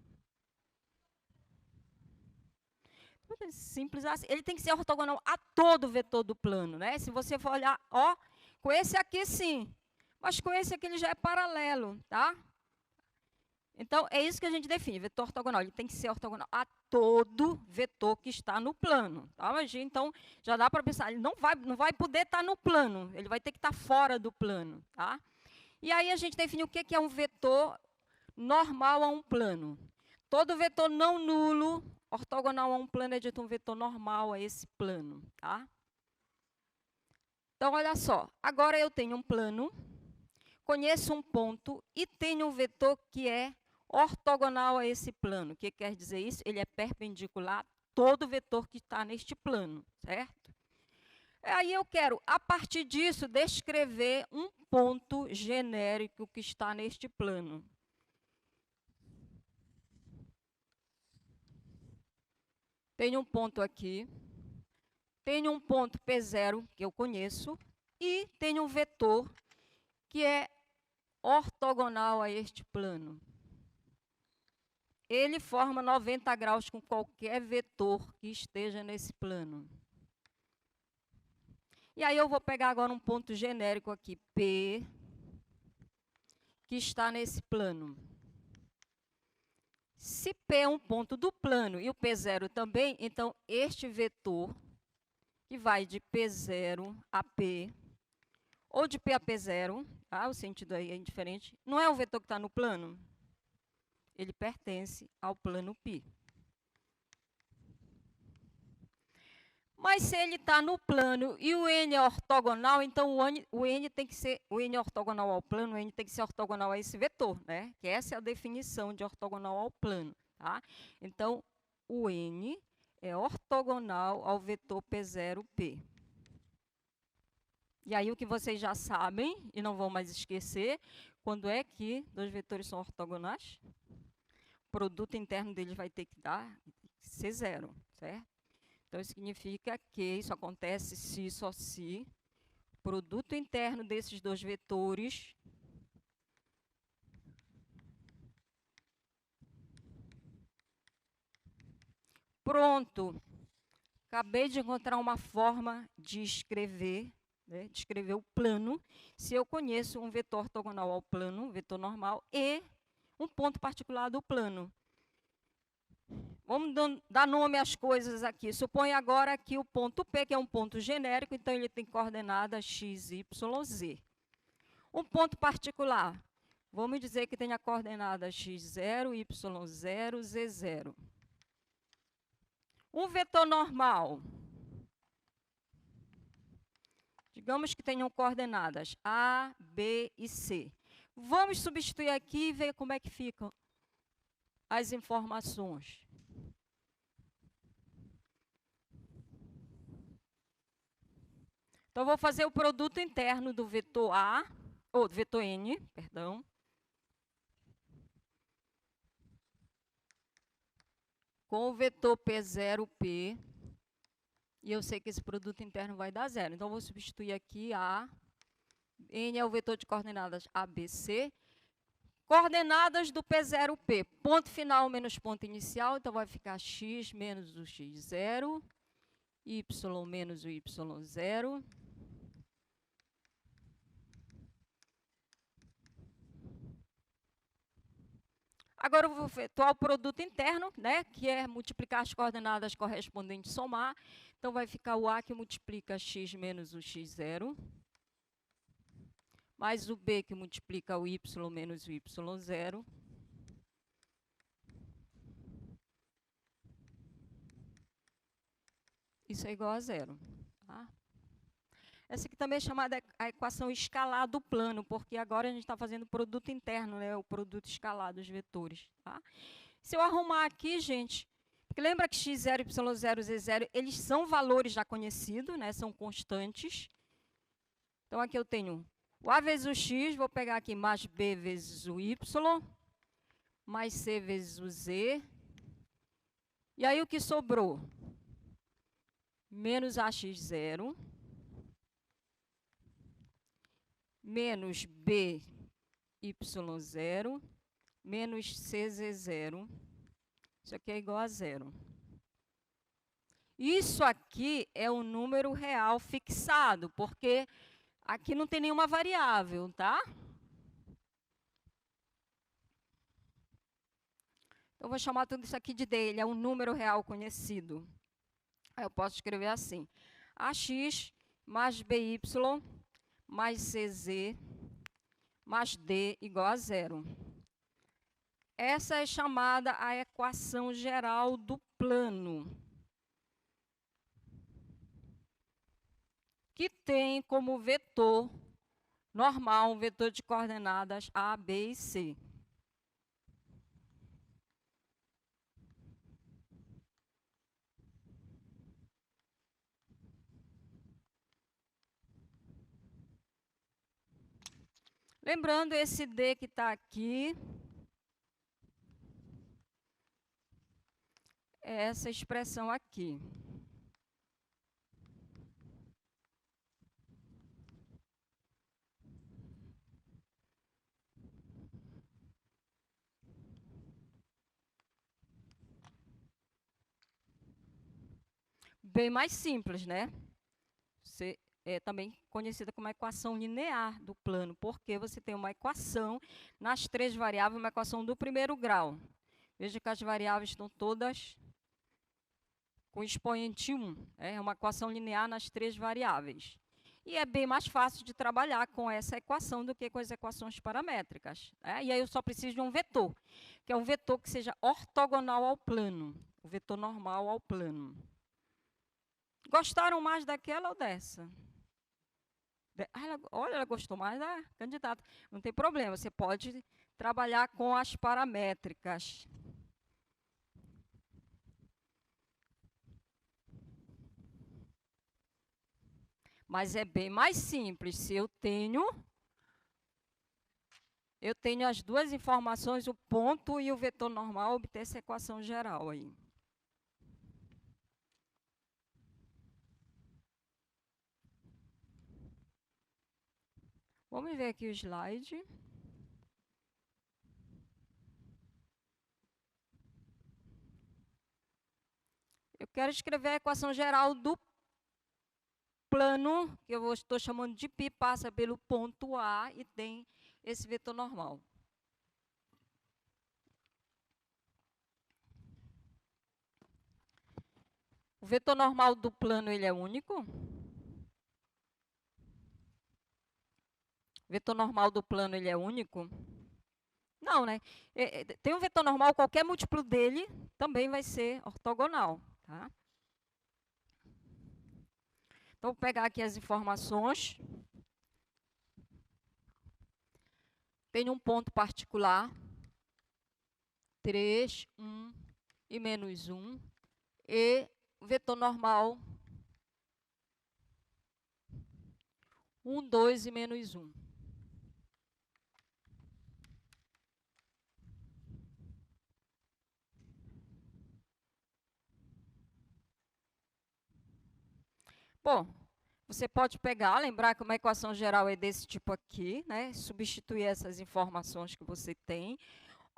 Simples assim. Ele tem que ser ortogonal a todo vetor do plano, né? Se você for olhar, ó, com esse aqui sim, mas com esse aqui ele já é paralelo, tá? Então, é isso que a gente define, vetor ortogonal. Ele tem que ser ortogonal a todo vetor que está no plano. Tá? Mas, então, já dá para pensar, ele não vai poder estar no plano, ele vai ter que estar fora do plano. Tá? E aí a gente define o que é um vetor normal a um plano. Todo vetor não nulo, ortogonal a um plano, é dito um vetor normal a esse plano. Tá? Então, olha só, agora eu tenho um plano, conheço um ponto e tenho um vetor que é ortogonal a esse plano. O que quer dizer isso? Ele é perpendicular a todo vetor que está neste plano, certo? Aí eu quero, a partir disso, descrever um ponto genérico que está neste plano. Tenho um ponto aqui, tenho um ponto P0, que eu conheço, e tenho um vetor que é ortogonal a este plano. Ele forma 90 graus com qualquer vetor que esteja nesse plano. E aí eu vou pegar agora um ponto genérico aqui, P, que está nesse plano. Se P é um ponto do plano e o P0 também, então este vetor, que vai de P0 a P, ou de P a P0, tá? O sentido aí é indiferente, não é um vetor que está no plano? Ele pertence ao plano π. Mas se ele está no plano e o n é ortogonal, então o n tem que ser, o n é ortogonal ao plano, o n tem que ser ortogonal a esse vetor, né? Que essa é a definição de ortogonal ao plano, tá? Então, o n é ortogonal ao vetor P0P. E aí o que vocês já sabem, e não vão mais esquecer, quando é que dois vetores são ortogonais? O produto interno deles vai ter que ser zero, certo? Então, isso significa que isso acontece se só se o produto interno desses dois vetores pronto. Acabei de encontrar uma forma de escrever, né, de escrever o plano, se eu conheço um vetor ortogonal ao plano, um vetor normal, e um ponto particular do plano. Vamos dar nome às coisas aqui. Suponha agora que o ponto P, que é um ponto genérico, então ele tem coordenada x, y, z. Um ponto particular. Vamos dizer que tem a coordenada x0, y0, z0. Um vetor normal. Digamos que tenham coordenadas A, B e C. Vamos substituir aqui e ver como é que ficam as informações. Então, vou fazer o produto interno do vetor A, ou do vetor N, perdão. Com o vetor P0P. E eu sei que esse produto interno vai dar 0. Então, vou substituir aqui A. N é o vetor de coordenadas ABC. Coordenadas do P0P. Ponto final menos ponto inicial. Então, vai ficar x menos o x0. Y menos o y0. Agora, eu vou efetuar o produto interno, né, que é multiplicar as coordenadas correspondentes, somar. Então, vai ficar o A que multiplica x menos o x0, mais o B que multiplica o y menos o y0. Isso é igual a 0. Tá? Essa aqui também é chamada a equação escalar do plano, porque agora a gente está fazendo o produto interno, né, o produto escalar dos vetores. Tá? Se eu arrumar aqui, gente, porque lembra que x0, y0, z0, eles são valores já conhecidos, né, são constantes. Então, aqui eu tenho o A vezes o x, vou pegar aqui mais B vezes o y, mais C vezes o z. E aí, o que sobrou? Menos AX0, menos BY0, menos CZ0. Isso aqui é igual a 0. Isso aqui é um número real fixado, porque aqui não tem nenhuma variável, tá? Então, eu vou chamar tudo isso aqui de D, ele é um número real conhecido. Aí eu posso escrever assim: AX mais BY mais CZ mais D igual a 0. Essa é chamada a equação geral do plano, que tem como vetor normal um vetor de coordenadas A, B e C. Lembrando, esse D que está aqui é essa expressão aqui. Bem mais simples, né? É também conhecida como a equação linear do plano, porque você tem uma equação nas 3 variáveis, uma equação do primeiro grau. Veja que as variáveis estão todas com expoente 1. É uma equação linear nas 3 variáveis. E é bem mais fácil de trabalhar com essa equação do que com as equações paramétricas. Né? E aí eu só preciso de um vetor, que é um vetor que seja ortogonal ao plano, o vetor normal ao plano. Gostaram mais daquela ou dessa? Olha, ela gostou mais da candidata. Não tem problema, você pode trabalhar com as paramétricas. Mas é bem mais simples. Se eu tenho as duas informações, o ponto e o vetor normal, obter essa equação geral aí. Vamos ver aqui o slide. Eu quero escrever a equação geral do plano, que eu estou chamando de π, passa pelo ponto A e tem esse vetor normal. O vetor normal do plano, ele é único? Vetor normal do plano, ele é único? Não, né? Tem um vetor normal, qualquer múltiplo dele também vai ser ortogonal, tá? Então, vou pegar aqui as informações. Tem um ponto particular, 3, 1 e menos 1, e vetor normal, 1, 2 e menos 1. Bom, você pode pegar, lembrar que uma equação geral é desse tipo aqui, né? Substituir essas informações que você tem,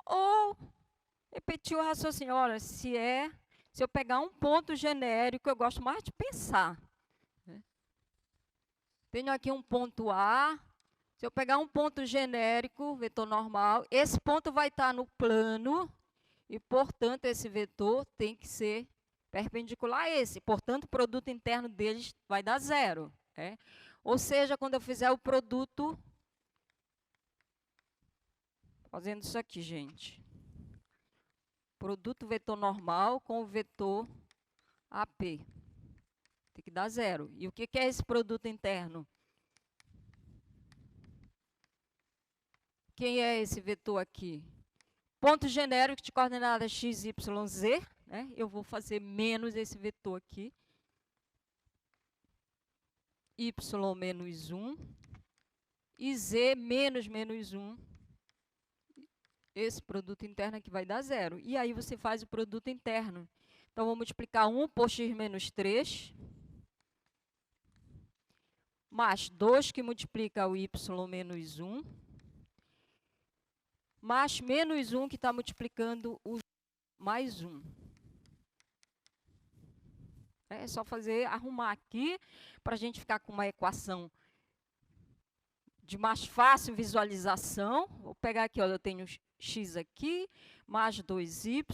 ou repetir o raciocínio. Olha, se eu pegar um ponto genérico, eu gosto mais de pensar. Né? Tenho aqui um ponto A. Se eu pegar um ponto genérico, vetor normal, esse ponto vai estar no plano e, portanto, esse vetor tem que ser perpendicular a esse. Portanto, o produto interno deles vai dar 0. Né? Ou seja, quando eu fizer o produto, fazendo isso aqui, gente. Produto vetor normal com o vetor AP. Tem que dar 0. E o que é esse produto interno? Quem é esse vetor aqui? Ponto genérico de coordenadas x, y, z. Né? Eu vou fazer menos esse vetor aqui. Y menos 1. E z menos 1. Esse produto interno aqui vai dar 0. E aí você faz o produto interno. Então, vou multiplicar 1 por x menos 3. Mais 2 que multiplica o y menos 1. Mais menos 1 que está multiplicando o mais 1. É só arrumar aqui, para a gente ficar com uma equação de mais fácil visualização. Vou pegar aqui, olha, eu tenho x aqui, mais 2y.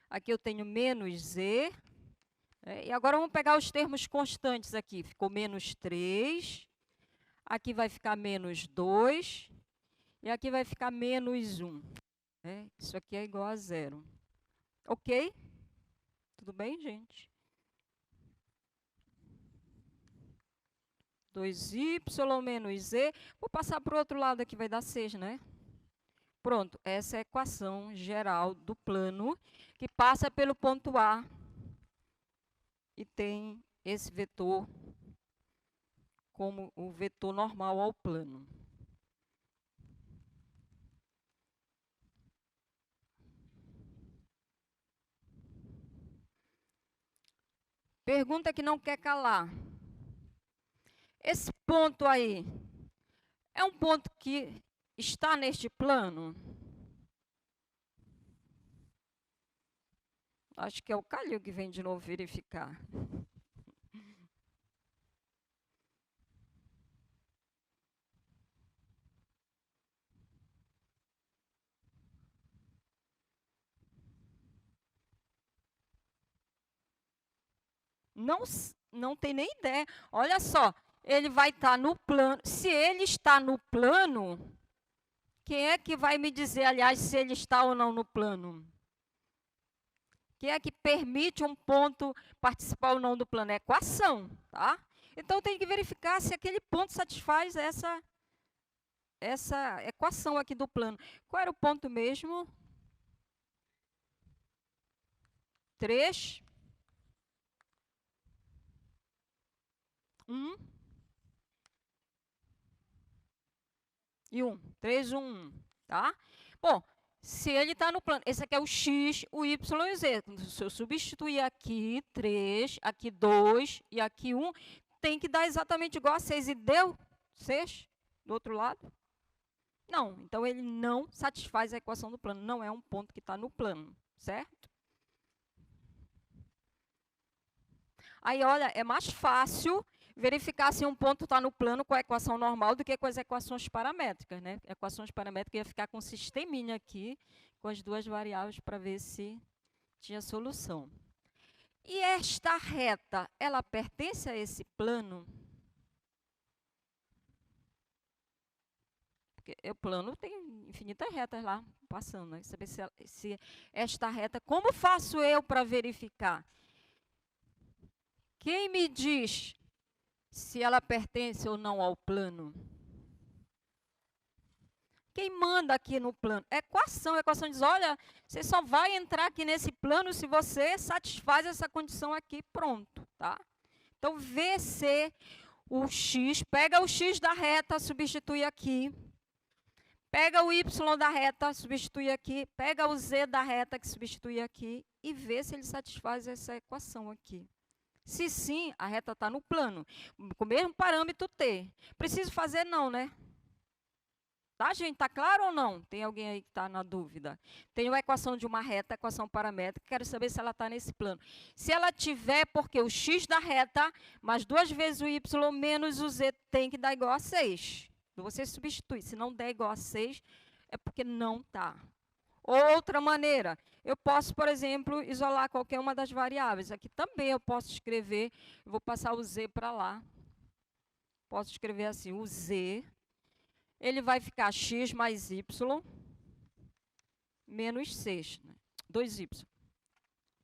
Aqui eu tenho menos z. E agora vamos pegar os termos constantes aqui. Ficou menos 3. Aqui vai ficar menos 2. E aqui vai ficar menos 1. Isso aqui é igual a 0. Ok? Tudo bem, gente? 2y menos z. Vou passar para o outro lado aqui, vai dar 6, né? Pronto, essa é a equação geral do plano que passa pelo ponto A e tem esse vetor como o vetor normal ao plano. Pergunta que não quer calar. Esse ponto aí é um ponto que está neste plano? Acho que é o Calil que vem de novo verificar. Não tem nem ideia. Olha só, ele vai estar no plano. Se ele está no plano, quem é que vai me dizer, aliás, se ele está ou não no plano? Quem é que permite um ponto participar ou não do plano? É a equação, tá? Então, tem que verificar se aquele ponto satisfaz essa equação aqui do plano. Qual era o ponto mesmo? 3, 1 e 1. 3, 1, 1, tá? Bom, se ele está no plano, esse aqui é o x, o y e o z. Se eu substituir aqui 3, aqui 2 e aqui 1, tem que dar exatamente igual a 6. E deu 6 do outro lado? Não, então ele não satisfaz a equação do plano. Não é um ponto que está no plano, certo? Aí, olha, é mais fácil verificar se um ponto está no plano com a equação normal do que com as equações paramétricas, né? Equações paramétricas ia ficar com um sisteminha aqui, com as duas variáveis, para ver se tinha solução. E esta reta, ela pertence a esse plano? porque o plano tem infinitas retas lá passando, né? Saber se esta reta, como faço eu para verificar? Quem me diz se ela pertence ou não ao plano? Quem manda aqui no plano? Equação. A equação diz, olha, você só vai entrar aqui nesse plano se você satisfaz essa condição aqui, pronto, tá? Então, VC, o x, pega o x da reta, substitui aqui. Pega o y da reta, substitui aqui. Pega o z da reta, que substitui aqui. E vê se ele satisfaz essa equação aqui. Se sim, a reta está no plano, com o mesmo parâmetro t. Preciso fazer não, né? Tá, gente? Está claro ou não? Tem alguém aí que está na dúvida? Tenho a equação de uma reta, a equação paramétrica, quero saber se ela está nesse plano. Se ela tiver, porque o x da reta, mais 2 vezes o y menos o z tem que dar igual a 6. Você substitui. Se não der igual a 6, é porque não está. Outra maneira, eu posso, por exemplo, isolar qualquer uma das variáveis. Aqui também eu posso escrever, eu vou passar o z para lá. Posso escrever assim, o z, ele vai ficar x mais y menos 6, né? 2y.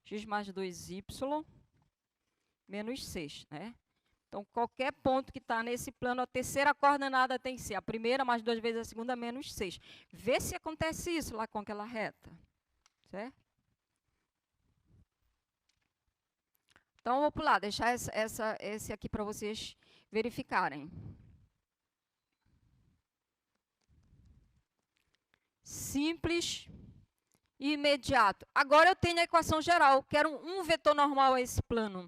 X mais 2y menos 6, né? Então, qualquer ponto que está nesse plano, a terceira coordenada tem que ser a primeira mais 2 vezes a segunda menos 6. Vê se acontece isso lá com aquela reta. Certo? Então, eu vou pular, deixar esse aqui para vocês verificarem. Simples e imediato. Agora eu tenho a equação geral. Quero um vetor normal a esse plano.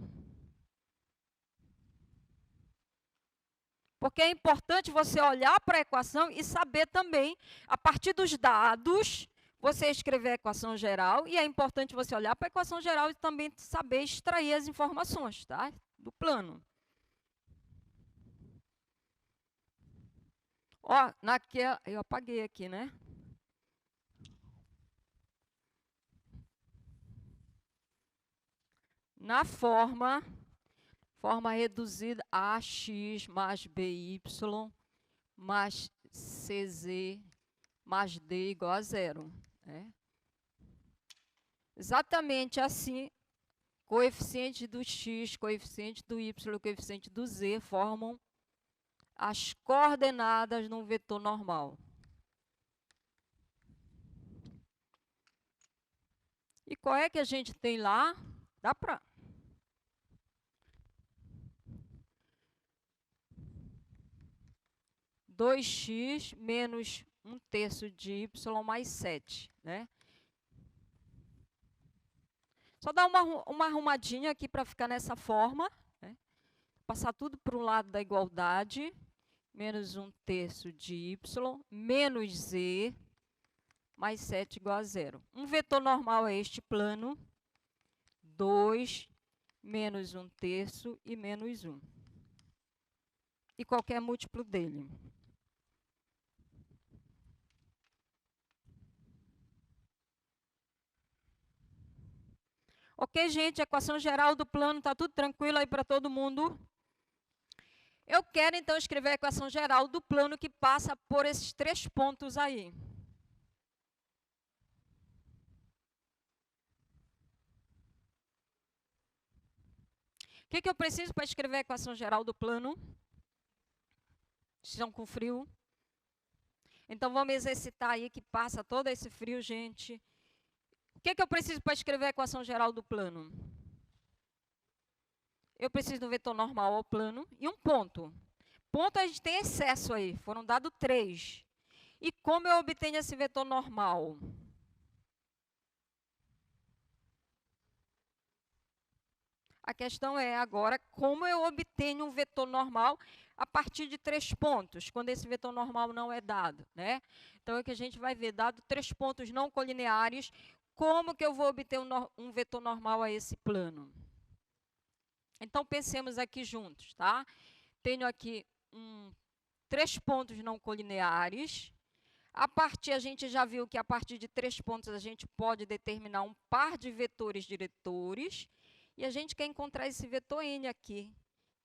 Porque é importante você olhar para a equação e saber também, a partir dos dados, você escrever a equação geral. E é importante você olhar para a equação geral e também saber extrair as informações, tá? Do plano. Ó, naquela, eu apaguei aqui, né? Na forma reduzida, AX mais BY mais CZ mais D igual a 0. Né? Exatamente assim, coeficiente do X, coeficiente do Y, coeficiente do Z formam as coordenadas num vetor normal. E qual é que a gente tem lá? Dá para... dois x menos 1/3 de y mais 7, né? Só dar uma arrumadinha aqui para ficar nessa forma, né? Passar tudo para o lado da igualdade, menos 1/3 de y, menos z, mais 7 igual a 0. Um vetor normal é este plano, 2, menos 1/3 e menos 1. E qualquer múltiplo dele. Ok, gente? A equação geral do plano, está tudo tranquilo aí para todo mundo? Eu quero, então, escrever a equação geral do plano que passa por esses 3 pontos aí. O que eu preciso para escrever a equação geral do plano? Estão com frio? Então, vamos exercitar aí que passa todo esse frio, gente. O que eu preciso para escrever a equação geral do plano? Eu preciso do vetor normal ao plano e um ponto. Ponto a gente tem excesso aí, foram dados 3. E como eu obtenho esse vetor normal? A questão é agora como eu obtenho um vetor normal a partir de 3 pontos, quando esse vetor normal não é dado, né? Então, é que a gente vai ver, dado 3 pontos não colineares, como que eu vou obter um vetor normal a esse plano? Então, pensemos aqui juntos, tá? Tenho aqui 3 pontos não colineares. A gente já viu que a partir de 3 pontos a gente pode determinar um par de vetores diretores. E a gente quer encontrar esse vetor N aqui,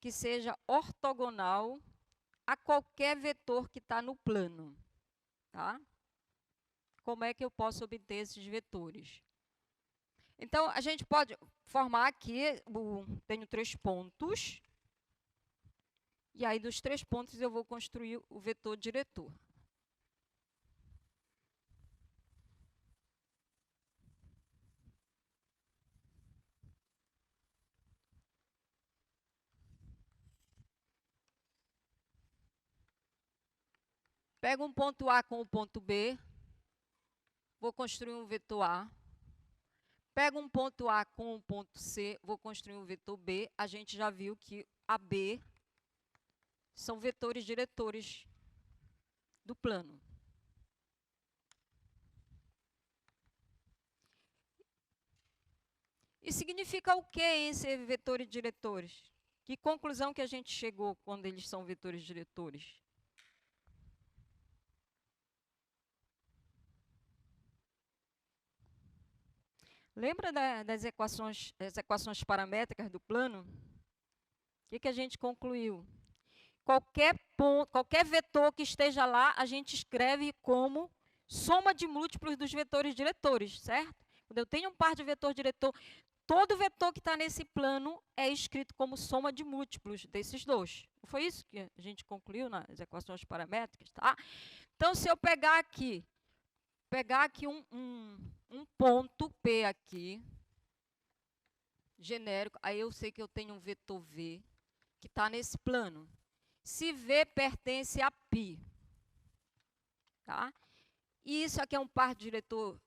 que seja ortogonal a qualquer vetor que está no plano. tá? Como é que eu posso obter esses vetores? Então, a gente pode formar aqui, tenho 3 pontos, e aí dos 3 pontos eu vou construir o vetor diretor. Pego um ponto A com o ponto B, vou construir um vetor A. Pego um ponto A com o ponto C, vou construir um vetor B. A gente já viu que AB são vetores diretores do plano. E significa o que em ser vetores diretores? Que conclusão que a gente chegou quando eles são vetores diretores? Lembra das equações paramétricas do plano? O que a gente concluiu? Qualquer vetor que esteja lá, a gente escreve como soma de múltiplos dos vetores diretores, certo? Quando eu tenho um par de vetor diretor, todo vetor que está nesse plano é escrito como soma de múltiplos desses dois. Foi isso que a gente concluiu nas equações paramétricas, tá? Então, se eu pegar aqui um ponto P aqui, genérico, aí eu sei que eu tenho um vetor V que está nesse plano. Se V pertence a π, tá? E isso aqui é um par diretor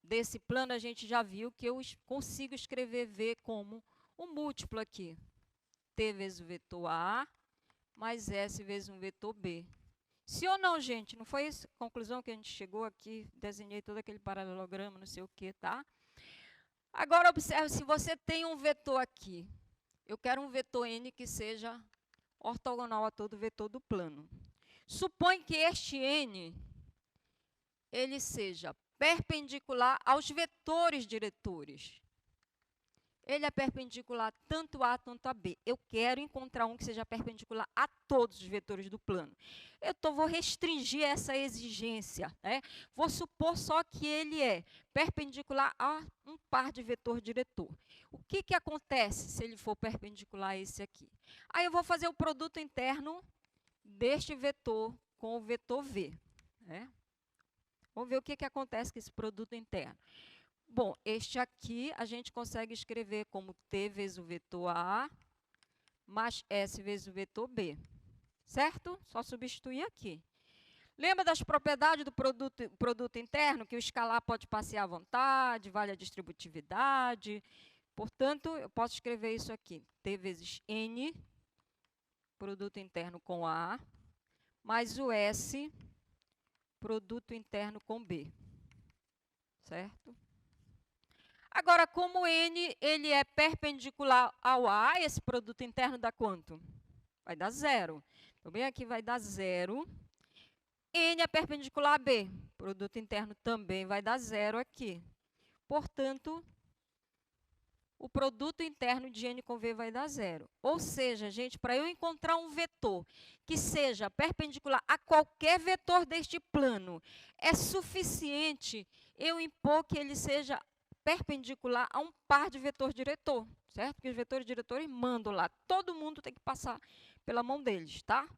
desse plano, a gente já viu que eu consigo escrever V como um múltiplo aqui. T vezes o vetor A, mais S vezes um vetor B. Sim ou não, gente? Não foi isso a conclusão que a gente chegou aqui? Desenhei todo aquele paralelograma, não sei o que, tá? Agora, observe, se você tem um vetor aqui, eu quero um vetor N que seja ortogonal a todo vetor do plano. Supõe que este N, ele seja perpendicular aos vetores diretores. Ele é perpendicular tanto a quanto a B. Eu quero encontrar um que seja perpendicular a todos os vetores do plano. Vou restringir essa exigência, né? Vou supor só que ele é perpendicular a um par de vetor diretor. O que acontece se ele for perpendicular a esse aqui? Aí eu vou fazer o produto interno deste vetor com o vetor V, né? Vamos ver o que acontece com esse produto interno. Bom, este aqui a gente consegue escrever como T vezes o vetor A, mais S vezes o vetor B. Certo? Só substituir aqui. Lembra das propriedades do produto interno? Que o escalar pode passear à vontade, vale a distributividade. Portanto, eu posso escrever isso aqui. T vezes N, produto interno com A, mais o S, produto interno com B. Certo? Agora, como N ele é perpendicular ao A, esse produto interno dá quanto? Vai dar 0. Então, bem aqui vai dar 0. N é perpendicular a B. Produto interno também vai dar 0 aqui. Portanto, o produto interno de N com V vai dar 0. Ou seja, gente, para eu encontrar um vetor que seja perpendicular a qualquer vetor deste plano, é suficiente eu impor que ele seja perpendicular a um par de vetor diretor, certo? Porque os vetores diretores mandam lá. Todo mundo tem que passar pela mão deles, tá?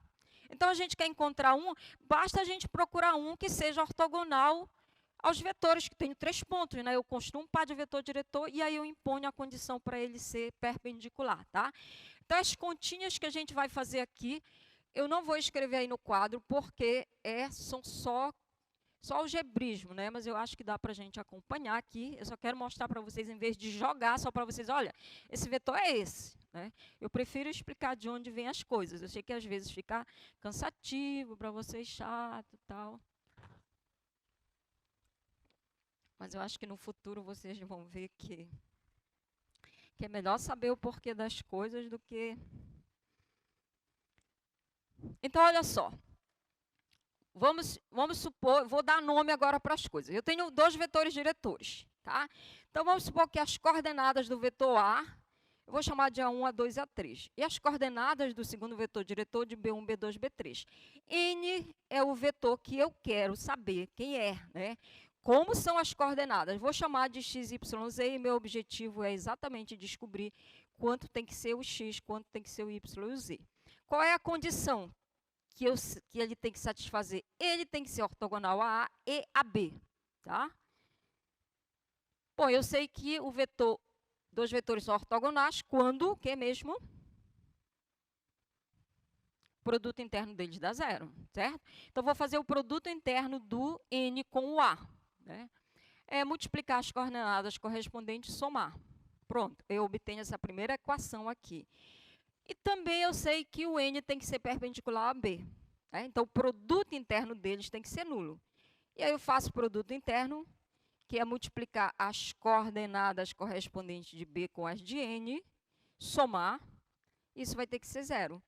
Então, a gente quer encontrar um, basta a gente procurar um que seja ortogonal aos vetores, que tem 3 pontos, né? Eu construo um par de vetor diretor e aí eu imponho a condição para ele ser perpendicular, tá? Então, as continhas que a gente vai fazer aqui, eu não vou escrever aí no quadro, porque são só algebrismo, né? Mas eu acho que dá para a gente acompanhar aqui. Eu só quero mostrar para vocês, em vez de jogar, só para vocês, olha, esse vetor é esse, né? Eu prefiro explicar de onde vêm as coisas. Eu sei que às vezes fica cansativo para vocês, chato e tal. Mas eu acho que no futuro vocês vão ver que é melhor saber o porquê das coisas do que... Então, olha só. Vamos supor, vou dar nome agora para as coisas. Eu tenho 2 vetores diretores, tá? Então, vamos supor que as coordenadas do vetor A Eu vou chamar de A1, A2 e A3. E as coordenadas do segundo vetor diretor de B1, B2, B3. N é o vetor que eu quero saber quem é, né? Como são as coordenadas? Vou chamar de x, y, z e meu objetivo é exatamente descobrir quanto tem que ser o x, quanto tem que ser o y e o z. Qual é a condição que ele tem que satisfazer? Ele tem que ser ortogonal a A e a B, tá? Bom, eu sei que dois vetores são ortogonais quando, o que mesmo? O produto interno deles dá zero, certo? Então, vou fazer o produto interno do N com o A, né? É multiplicar as coordenadas correspondentes e somar. Pronto, eu obtenho essa primeira equação aqui. E também eu sei que o N tem que ser perpendicular a B, né? Então, o produto interno deles tem que ser nulo. E aí eu faço o produto interno, que é multiplicar as coordenadas correspondentes de B com as de N, somar, isso vai ter que ser zero.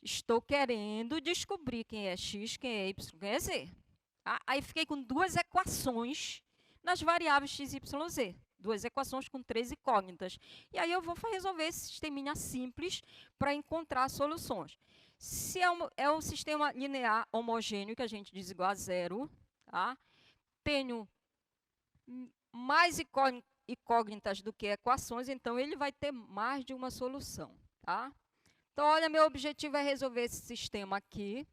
Estou querendo descobrir quem é x, quem é y, quem é z. Aí fiquei com duas equações nas variáveis x, y, z. Duas equações com 3 incógnitas. E aí eu vou resolver esse sisteminha simples para encontrar soluções. Se é um sistema linear homogêneo, que a gente diz igual a zero, tá? Tenho mais incógnitas do que equações, então ele vai ter mais de uma solução, tá? Então, olha, meu objetivo é resolver esse sistema aqui,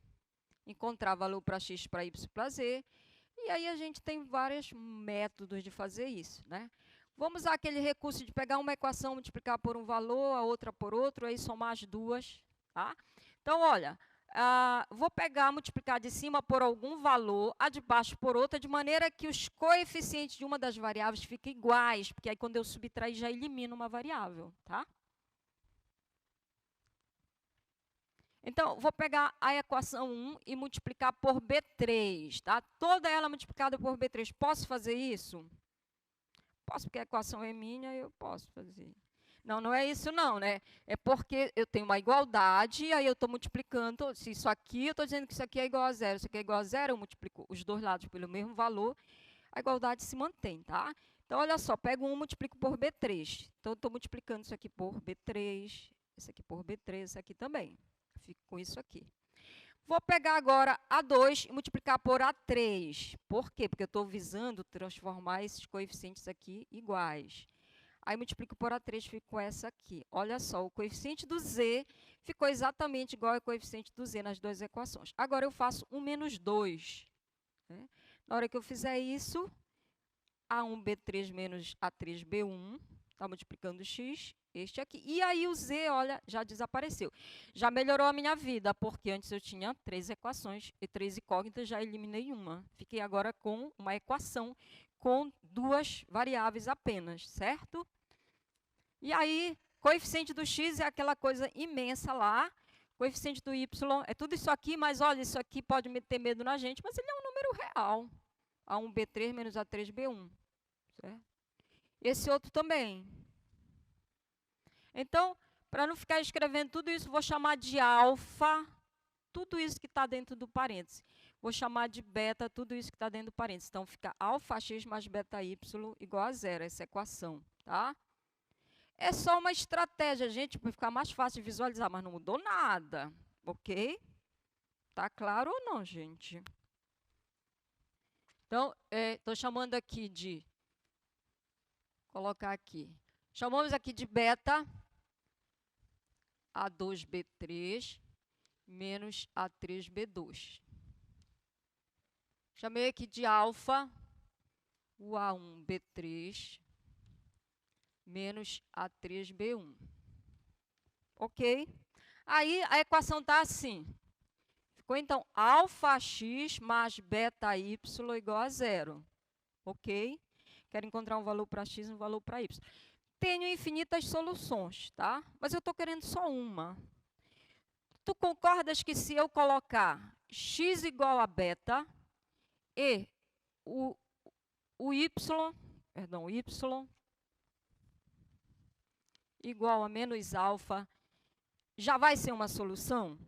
encontrar valor para x, para y, para z, e aí a gente tem vários métodos de fazer isso, né? Vamos usar aquele recurso de pegar uma equação, multiplicar por um valor, a outra por outro, aí somar as duas, tá? Então, olha, vou pegar, multiplicar de cima por algum valor, a de baixo por outra, de maneira que os coeficientes de uma das variáveis fiquem iguais, porque aí quando eu subtrair já elimino uma variável, tá? Então, vou pegar a equação 1 e multiplicar por B3, tá? Toda ela multiplicada por B3. Posso fazer isso? Posso, porque a equação é minha, eu posso fazer. Não, não é isso não, né? É porque eu tenho uma igualdade, aí eu estou multiplicando, se isso aqui, eu estou dizendo que isso aqui é igual a zero, isso aqui é igual a zero, eu multiplico os dois lados pelo mesmo valor, a igualdade se mantém, tá? Então, olha só, pego 1 e multiplico por B3. Então, eu estou multiplicando isso aqui por B3, esse aqui por B3, esse aqui também. Fico com isso aqui. Vou pegar agora A2 e multiplicar por A3. Por quê? Porque eu estou visando transformar esses coeficientes aqui iguais. Aí multiplico por A3, fico com essa aqui. Olha só, o coeficiente do Z ficou exatamente igual ao coeficiente do Z nas duas equações. Agora eu faço 1 menos 2. Né? Na hora que eu fizer isso, A1B3 menos A3B1, está multiplicando x, este aqui. E aí o z, olha, já desapareceu. Já melhorou a minha vida, porque antes eu tinha 3 equações e 3 incógnitas, já eliminei uma. Fiquei agora com uma equação com 2 variáveis apenas, certo? E aí, coeficiente do x é aquela coisa imensa lá, coeficiente do y é tudo isso aqui, mas olha, isso aqui pode ter medo na gente, mas ele é um número real. A1B3 menos A3B1, certo? Esse outro também. Então, para não ficar escrevendo tudo isso, vou chamar de alfa, tudo isso que está dentro do parênteses. Vou chamar de beta, tudo isso que está dentro do parênteses. Então, fica alfa x mais beta y igual a zero, essa equação, tá? É só uma estratégia, gente, para ficar mais fácil de visualizar, mas não mudou nada, ok? Tá claro ou não, gente? Então, estou chamando aqui de... Colocar aqui. Chamamos aqui de beta A2B3 menos A3B2. Chamei aqui de alfa o A1B3 menos A3B1. Ok? Aí a equação está assim. Ficou então alfa x mais beta y igual a zero. Ok? Quero encontrar um valor para x e um valor para y. Tenho infinitas soluções, tá? Mas eu estou querendo só uma. Tu concordas que se eu colocar x igual a beta e o y igual a menos alfa, já vai ser uma solução?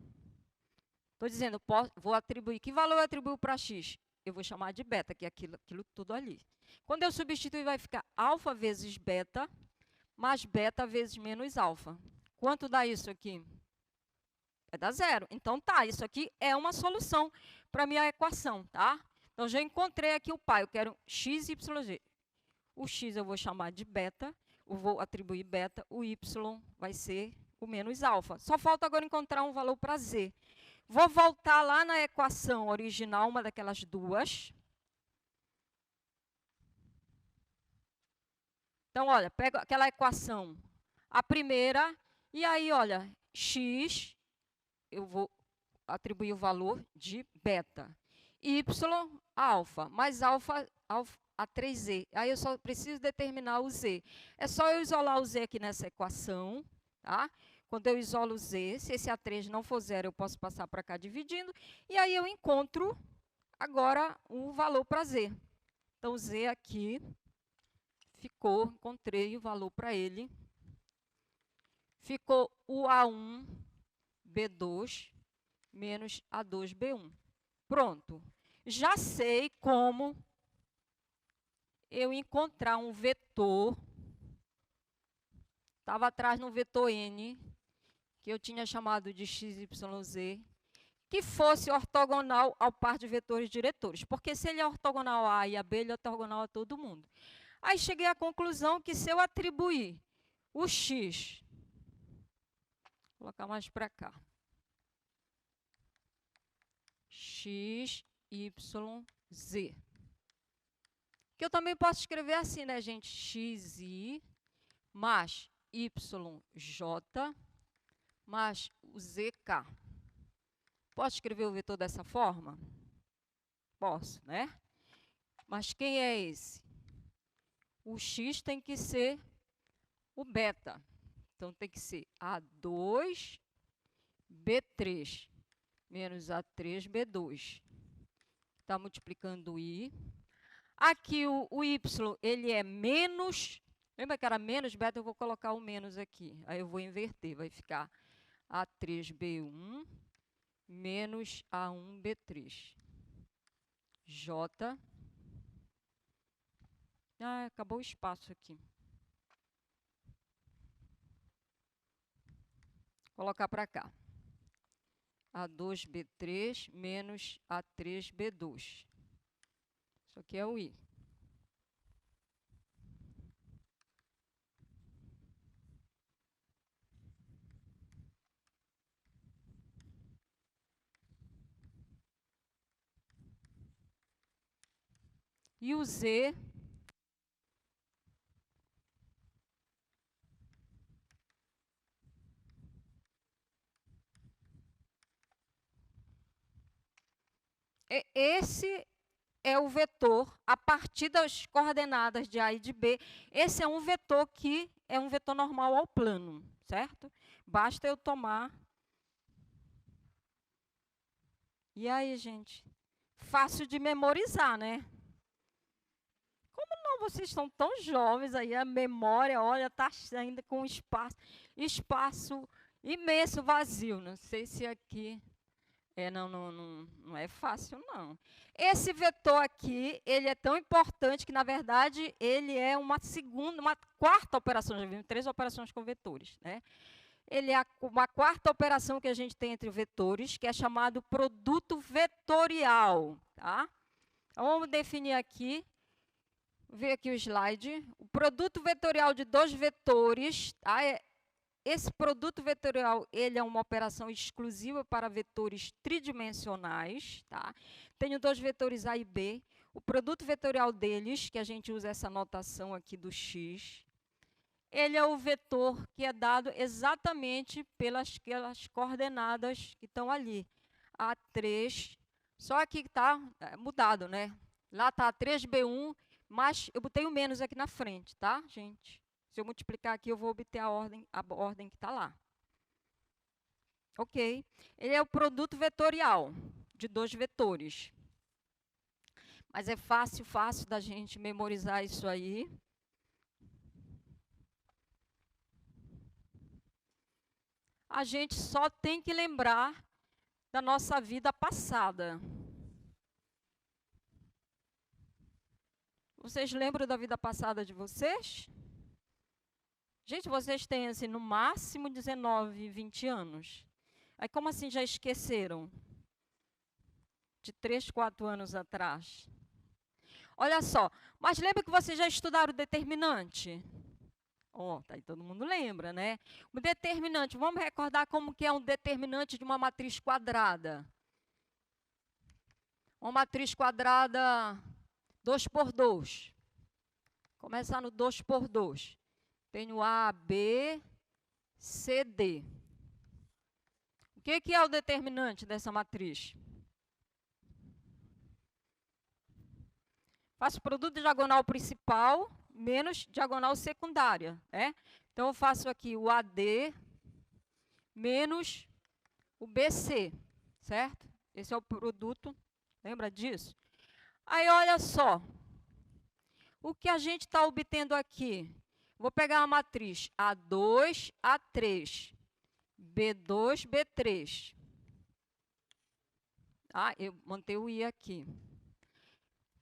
Estou dizendo, vou atribuir. Que valor eu atribuo para x? Eu vou chamar de beta, que é aquilo tudo ali. Quando eu substituir, vai ficar alfa vezes beta mais beta vezes menos alfa. Quanto dá isso aqui? Vai dar zero. Então, tá, isso aqui é uma solução para a minha equação, tá? Então, já encontrei aqui o pai, eu quero x, y, z. O x eu vou chamar de beta, eu vou atribuir beta, o y vai ser o menos alfa. Só falta agora encontrar um valor para z. Vou voltar lá na equação original, uma daquelas duas. Então, olha, pego aquela equação, a primeira, e aí, olha, x, eu vou atribuir o valor de beta. Y, alfa, mais alfa a 3z. Aí eu só preciso determinar o z. É só eu isolar o z aqui nessa equação, tá? Quando eu isolo o z, se esse A3 não for zero, eu posso passar para cá dividindo. E aí eu encontro agora o valor para z. Então, z aqui ficou, encontrei o valor para ele. Ficou o A1, B2, menos A2, B1. Pronto. Já sei como eu encontrar um vetor. Estava atrás no vetor N, que eu tinha chamado de x, y, z, que fosse ortogonal ao par de vetores diretores. Porque se ele é ortogonal a A e a B, ele é ortogonal a todo mundo. Aí cheguei à conclusão que se eu atribuir o x, vou colocar mais para cá, x, y, z. Que eu também posso escrever assim, né, gente? xi mais yj mais o zk. Posso escrever o vetor dessa forma? Posso, né? Mas quem é esse? O x tem que ser o beta. Então, tem que ser A2, B3, menos A3, B2. Está multiplicando o I. Aqui, o Y, ele é menos... Lembra que era menos beta? Eu vou colocar o menos aqui. Aí, eu vou inverter. Vai ficar A3B1 menos A1B3. J. Ah, acabou o espaço aqui. Vou colocar para cá. A2B3 menos A3B2. Isso aqui é o I. E o Z esse é o vetor a partir das coordenadas de A e de B. Esse é um vetor que é um vetor normal ao plano, certo? Basta eu tomar. E aí, gente? Fácil de memorizar, né? Como não? Vocês estão tão jovens aí, a memória, olha, está ainda com espaço imenso vazio. Não sei se aqui... não é fácil, não. Esse vetor aqui, ele é tão importante que, na verdade, ele é uma quarta operação. Já vimos 3 operações com vetores, né? Ele é uma quarta operação que a gente tem entre vetores, que é chamado produto vetorial, tá? Então, vamos definir aqui, ver aqui o slide. O produto vetorial de 2 vetores, tá? Esse produto vetorial, ele é uma operação exclusiva para vetores tridimensionais, tá? Tenho 2 vetores A e B. O produto vetorial deles, que a gente usa essa notação aqui do x, ele é o vetor que é dado exatamente pelas coordenadas que estão ali. A3, só aqui está mudado, né? Lá está A3B1, mas eu botei o menos aqui na frente, tá, gente? Se eu multiplicar aqui, eu vou obter a ordem que está lá. Ok? Ele é o produto vetorial de 2 vetores. Mas é fácil da gente memorizar isso aí. A gente só tem que lembrar da nossa vida passada. Vocês lembram da vida passada de vocês? Gente, vocês têm, assim, no máximo 19, 20 anos. Aí, como assim já esqueceram? De 3, 4 anos atrás. Olha só, mas lembra que vocês já estudaram o determinante? Ó, tá aí todo mundo lembra, né? O determinante, vamos recordar como que é um determinante de uma matriz quadrada. Uma matriz quadrada 2 por 2. Começar no 2 por 2. Tenho A, B, C, D. O que é o determinante dessa matriz? Faço produto diagonal principal menos diagonal secundária, né? Então, eu faço aqui o AD menos o BC, certo? Esse é o produto, lembra disso? Aí, olha só, o que a gente está obtendo aqui? Vou pegar a matriz A2, A3, B2, B3. Ah, eu montei o I aqui.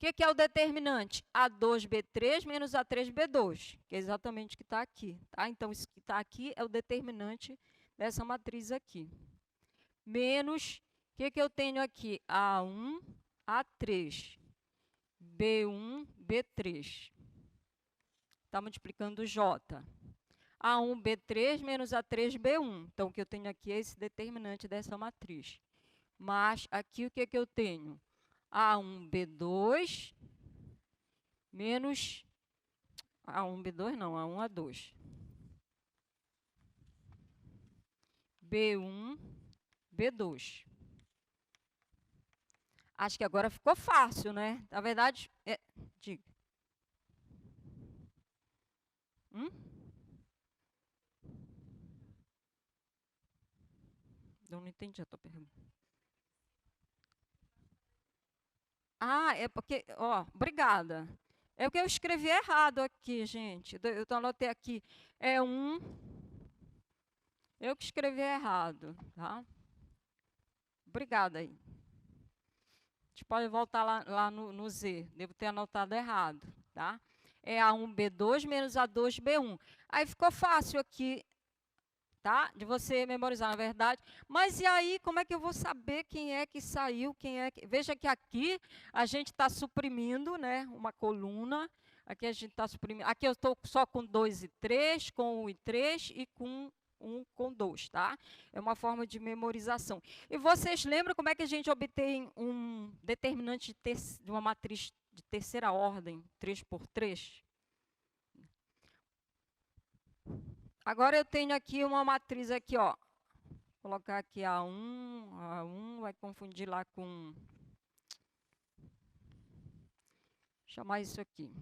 O que é o determinante? A2B3 menos A3B2, que é exatamente o que está aqui. Tá? Então, isso que está aqui é o determinante dessa matriz aqui. Menos, o que eu tenho aqui? A1, A3, B1, B3. Está multiplicando o J. A1, B3 menos A3, B1. Então, o que eu tenho aqui é esse determinante dessa matriz. Mas, aqui o que eu tenho? A1, B2 menos A1, B2 não, A1, A2. B1, B2. Acho que agora ficou fácil, né? Na verdade, diga. Eu não entendi a tua pergunta. Ah, é porque, ó, obrigada. É o que eu escrevi errado aqui, gente. Eu anotei aqui. É um. Eu que escrevi errado, tá? Obrigada aí. A gente pode voltar lá no Z. Devo ter anotado errado, tá? É A1B2 menos A2B1. Aí ficou fácil aqui, tá? De você memorizar, na verdade. Mas e aí, como é que eu vou saber quem é que saiu, quem é que... Veja que aqui a gente está suprimindo, né, uma coluna. Aqui a gente está suprimindo. Aqui eu estou só com 2 e 3, com 1 e 3 e com 1 com 2, tá? É uma forma de memorização. E vocês lembram como é que a gente obtém um determinante de uma matriz de terceira ordem, 3 por 3? Agora eu tenho aqui uma matriz aqui, ó. Vou colocar aqui A1 vai confundir lá com... chamar isso aqui.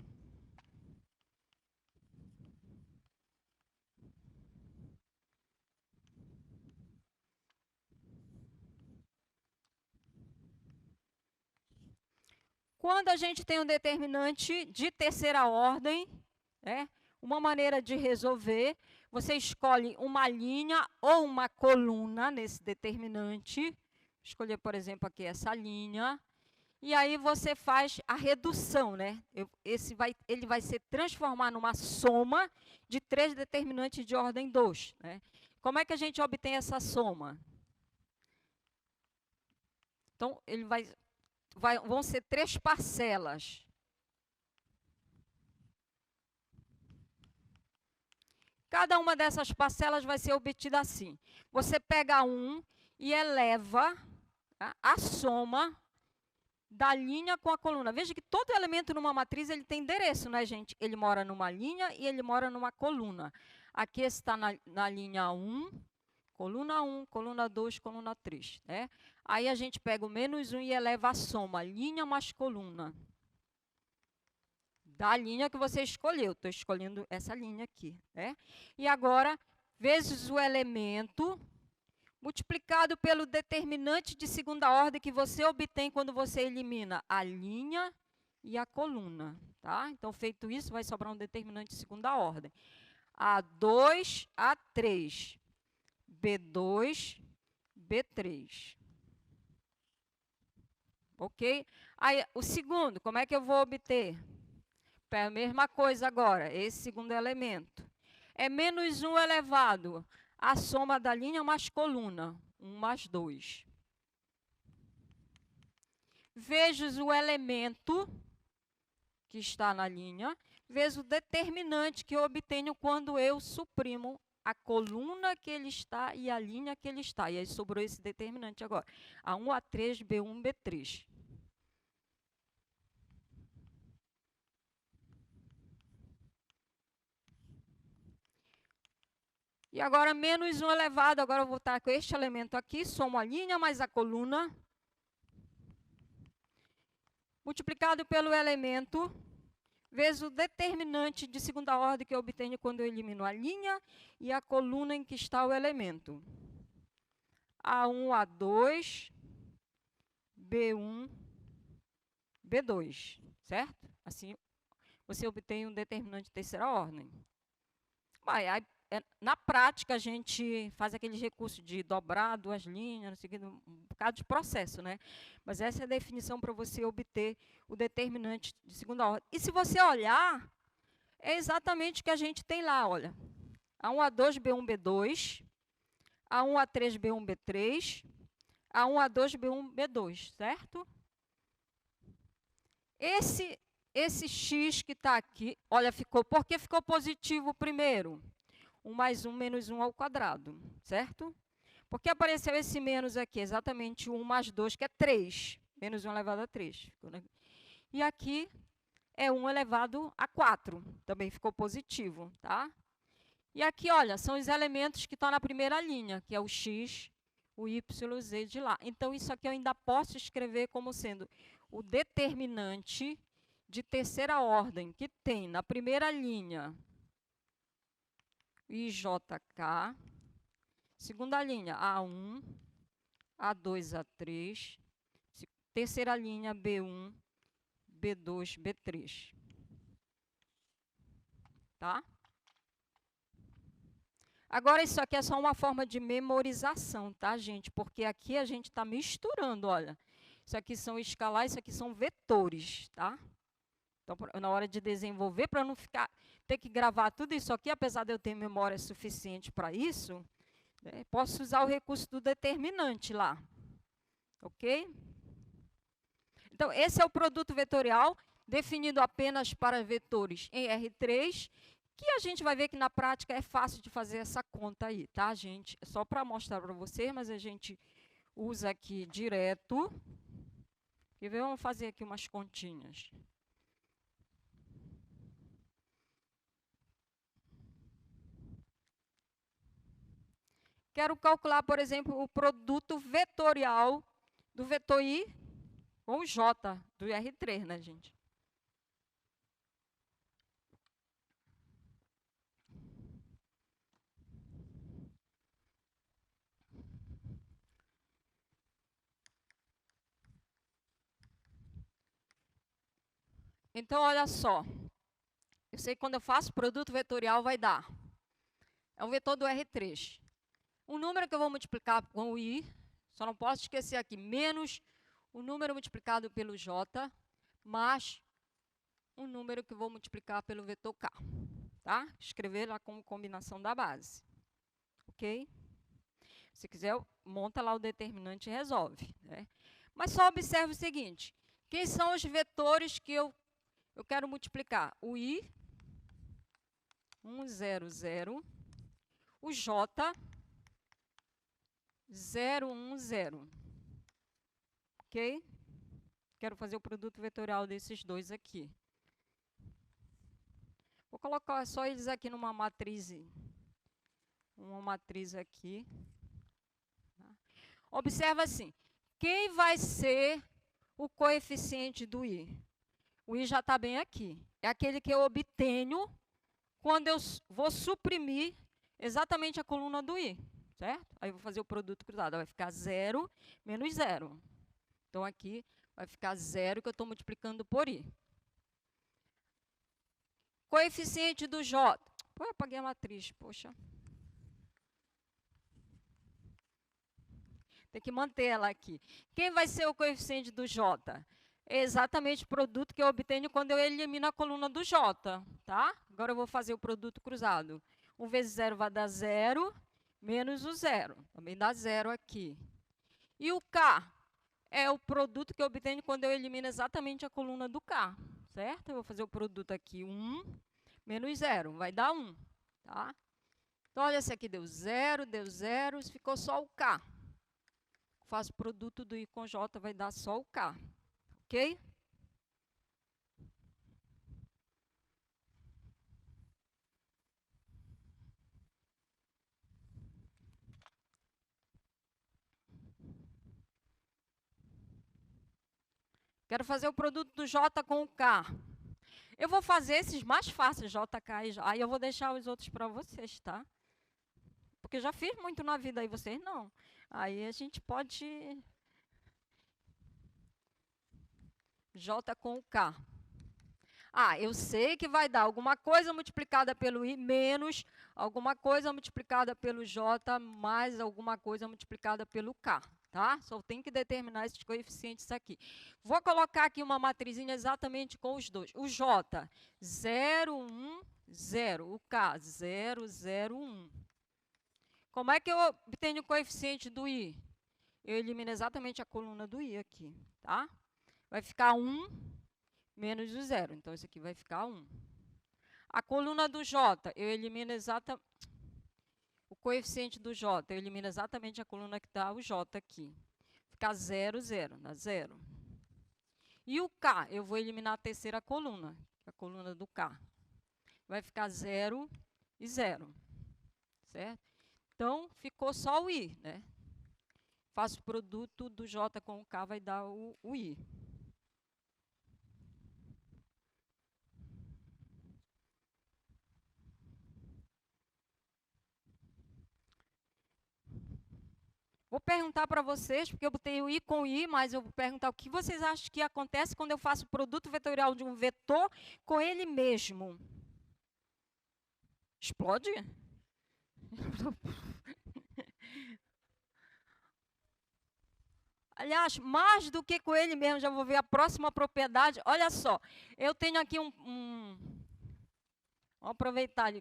Quando a gente tem um determinante de terceira ordem, né, uma maneira de resolver, você escolhe uma linha ou uma coluna nesse determinante. Escolher, por exemplo, aqui essa linha. E aí você faz a redução, né? Ele vai se transformar numa soma de 3 determinantes de ordem 2. Né? Como é que a gente obtém essa soma? Então, vão ser 3 parcelas. Cada uma dessas parcelas vai ser obtida assim. Você pega um e eleva, tá, a soma da linha com a coluna. Veja que todo elemento numa matriz ele tem endereço, né, gente? Ele mora numa linha e ele mora numa coluna. Aqui está na linha 1, coluna 2, coluna 3. Né? Aí a gente pega o menos 1 e eleva a soma, linha mais coluna. Da linha que você escolheu. Estou escolhendo essa linha aqui. Né? E agora, vezes o elemento multiplicado pelo determinante de segunda ordem que você obtém quando você elimina a linha e a coluna. Tá? Então, feito isso, vai sobrar um determinante de segunda ordem. A2, A3, B2, B3. Ok? Aí, o segundo, como é que eu vou obter? É a mesma coisa agora, esse segundo elemento. é menos 1 elevado à soma da linha mais coluna, 1 mais 2. Vezes o elemento que está na linha, vezes o determinante que eu obtenho quando eu suprimo a coluna que ele está e a linha que ele está. E aí sobrou esse determinante agora. A1, A3, B1, B3. E agora, menos 1 elevado, agora eu vou estar com este elemento aqui, somo a linha mais a coluna, multiplicado pelo elemento, vezes o determinante de segunda ordem que eu obtenho quando eu elimino a linha e a coluna em que está o elemento. A1, A2, B1, B2, certo? Assim, você obtém um determinante de terceira ordem. Aí, na prática, a gente faz aquele recurso de dobrar duas linhas, não sei o que, um bocado de processo, né? Mas essa é a definição para você obter o determinante de segunda ordem. E se você olhar, é exatamente o que a gente tem lá, olha. A1, A2, B1, B2, A1, A3, B1, B3, A1, A2, B1, B2, certo? Esse X que está aqui, olha, por que ficou positivo primeiro? 1 mais 1 menos 1 ao quadrado, certo? Por que apareceu esse menos aqui? Exatamente 1 mais 2, que é 3. Menos 1 elevado a 3. E aqui é 1 elevado a 4. Também ficou positivo, tá? E aqui, olha, são os elementos que estão na primeira linha, que é o X, o Y, o Z de lá. Então, isso aqui eu ainda posso escrever como sendo o determinante de terceira ordem, que tem na primeira linha IJK, segunda linha A1, A2, A3, terceira linha B1, B2, B3. Tá? Agora, isso aqui é só uma forma de memorização, tá, gente? Porque aqui a gente está misturando, olha. Isso aqui são escalares, isso aqui são vetores, tá? Então, na hora de desenvolver, para não ter que gravar tudo isso aqui, apesar de eu ter memória suficiente para isso, né, posso usar o recurso do determinante lá. Ok? Então, esse é o produto vetorial, definido apenas para vetores em R3, que a gente vai ver que na prática é fácil de fazer essa conta aí, tá, gente? É só para mostrar para vocês, mas a gente usa aqui direto. E vamos fazer aqui umas continhas. Quero calcular, por exemplo, o produto vetorial do vetor I com o J do R3, né, gente? Então, olha só. Eu sei que quando eu faço produto vetorial vai dar. É um vetor do R3. O número que eu vou multiplicar com o I, só não posso esquecer aqui, menos o número multiplicado pelo J, mais o número que eu vou multiplicar pelo vetor K. Tá? Escrever lá como combinação da base. Ok? Se quiser, monta lá o determinante e resolve. Né? Mas só observe o seguinte. Quem são os vetores que eu quero multiplicar? O I, 1, 0, 0. O J, 0, 1, 0. Ok? Quero fazer o produto vetorial desses dois aqui. Vou colocar só eles aqui numa matriz. Uma matriz aqui. Observa assim. Quem vai ser o coeficiente do I? O I já está bem aqui. É aquele que eu obtenho quando eu vou suprimir exatamente a coluna do I. Certo? Aí eu vou fazer o produto cruzado. Vai ficar 0 menos 0. Então, aqui vai ficar 0 que eu estou multiplicando por I. Coeficiente do J. Pô, eu apaguei a matriz, poxa. Tem que manter ela aqui. Quem vai ser o coeficiente do J? É exatamente o produto que eu obtenho quando eu elimino a coluna do J. Tá? Agora eu vou fazer o produto cruzado. 1 vezes 0 vai dar 0, menos o 0. Também dá 0 aqui. E o K é o produto que eu obtenho quando eu elimino exatamente a coluna do K, certo? Eu vou fazer o produto aqui, 1 menos 0, vai dar 1, tá? Então, olha, esse aqui deu 0, ficou só o K. Faço o produto do I com J, vai dar só o K, ok? Quero fazer o produto do J com o K. Eu vou fazer esses mais fáceis, J, K e J. Aí eu vou deixar os outros para vocês, tá? Porque eu já fiz muito na vida, aí vocês não. Aí a gente pode... J com o K. Ah, eu sei que vai dar alguma coisa multiplicada pelo I menos alguma coisa multiplicada pelo J mais alguma coisa multiplicada pelo K, tá? Só tem que determinar esses coeficientes aqui. Vou colocar aqui uma matrizinha exatamente com os dois. O J, 0, 1, 0. O K, 0, 0, 1. Como é que eu obtenho o coeficiente do I? Eu elimino exatamente a coluna do I aqui, tá? Vai ficar 1 menos o 0. Então, isso aqui vai ficar 1. A coluna do J, eu elimino exatamente... O coeficiente do J, eu elimino exatamente a coluna que está o J aqui. Fica 0, 0, dá 0. E o K, eu vou eliminar a terceira coluna, a coluna do K. Vai ficar 0 e 0, certo? Então, ficou só o I, né? Faço o produto do J com o K, vai dar o I. Vou perguntar para vocês, porque eu botei o I com I, mas eu vou perguntar o que vocês acham que acontece quando eu faço o produto vetorial de um vetor com ele mesmo. Explode? Aliás, mais do que com ele mesmo, já vou ver a próxima propriedade. Olha só, eu tenho aqui vou aproveitar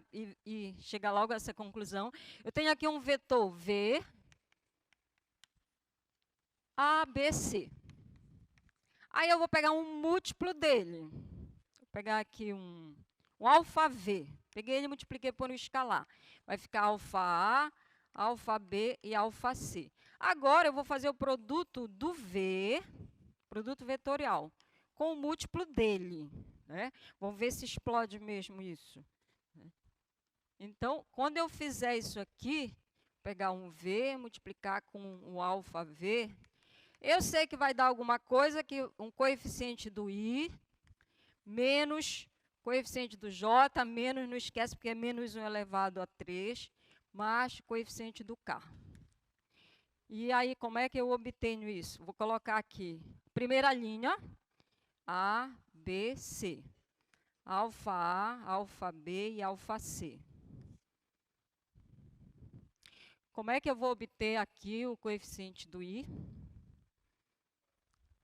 e chegar logo a essa conclusão. Eu tenho aqui um vetor V, A, B, C. Aí eu vou pegar um múltiplo dele. Vou pegar aqui um alfa V. Peguei ele e multipliquei por um escalar. Vai ficar alfa A, alfa B e alfa C. Agora eu vou fazer o produto do V, produto vetorial, com o múltiplo dele, né? Vamos ver se explode mesmo isso. Então, quando eu fizer isso aqui, pegar um V, multiplicar com um alfa V, eu sei que vai dar alguma coisa, que um coeficiente do I, menos coeficiente do J, menos, não esquece, porque é menos 1 elevado a 3, mais coeficiente do K. E aí, como é que eu obtenho isso? Vou colocar aqui, primeira linha, A, B, C. Alfa A, alfa B e alfa C. Como é que eu vou obter aqui o coeficiente do I?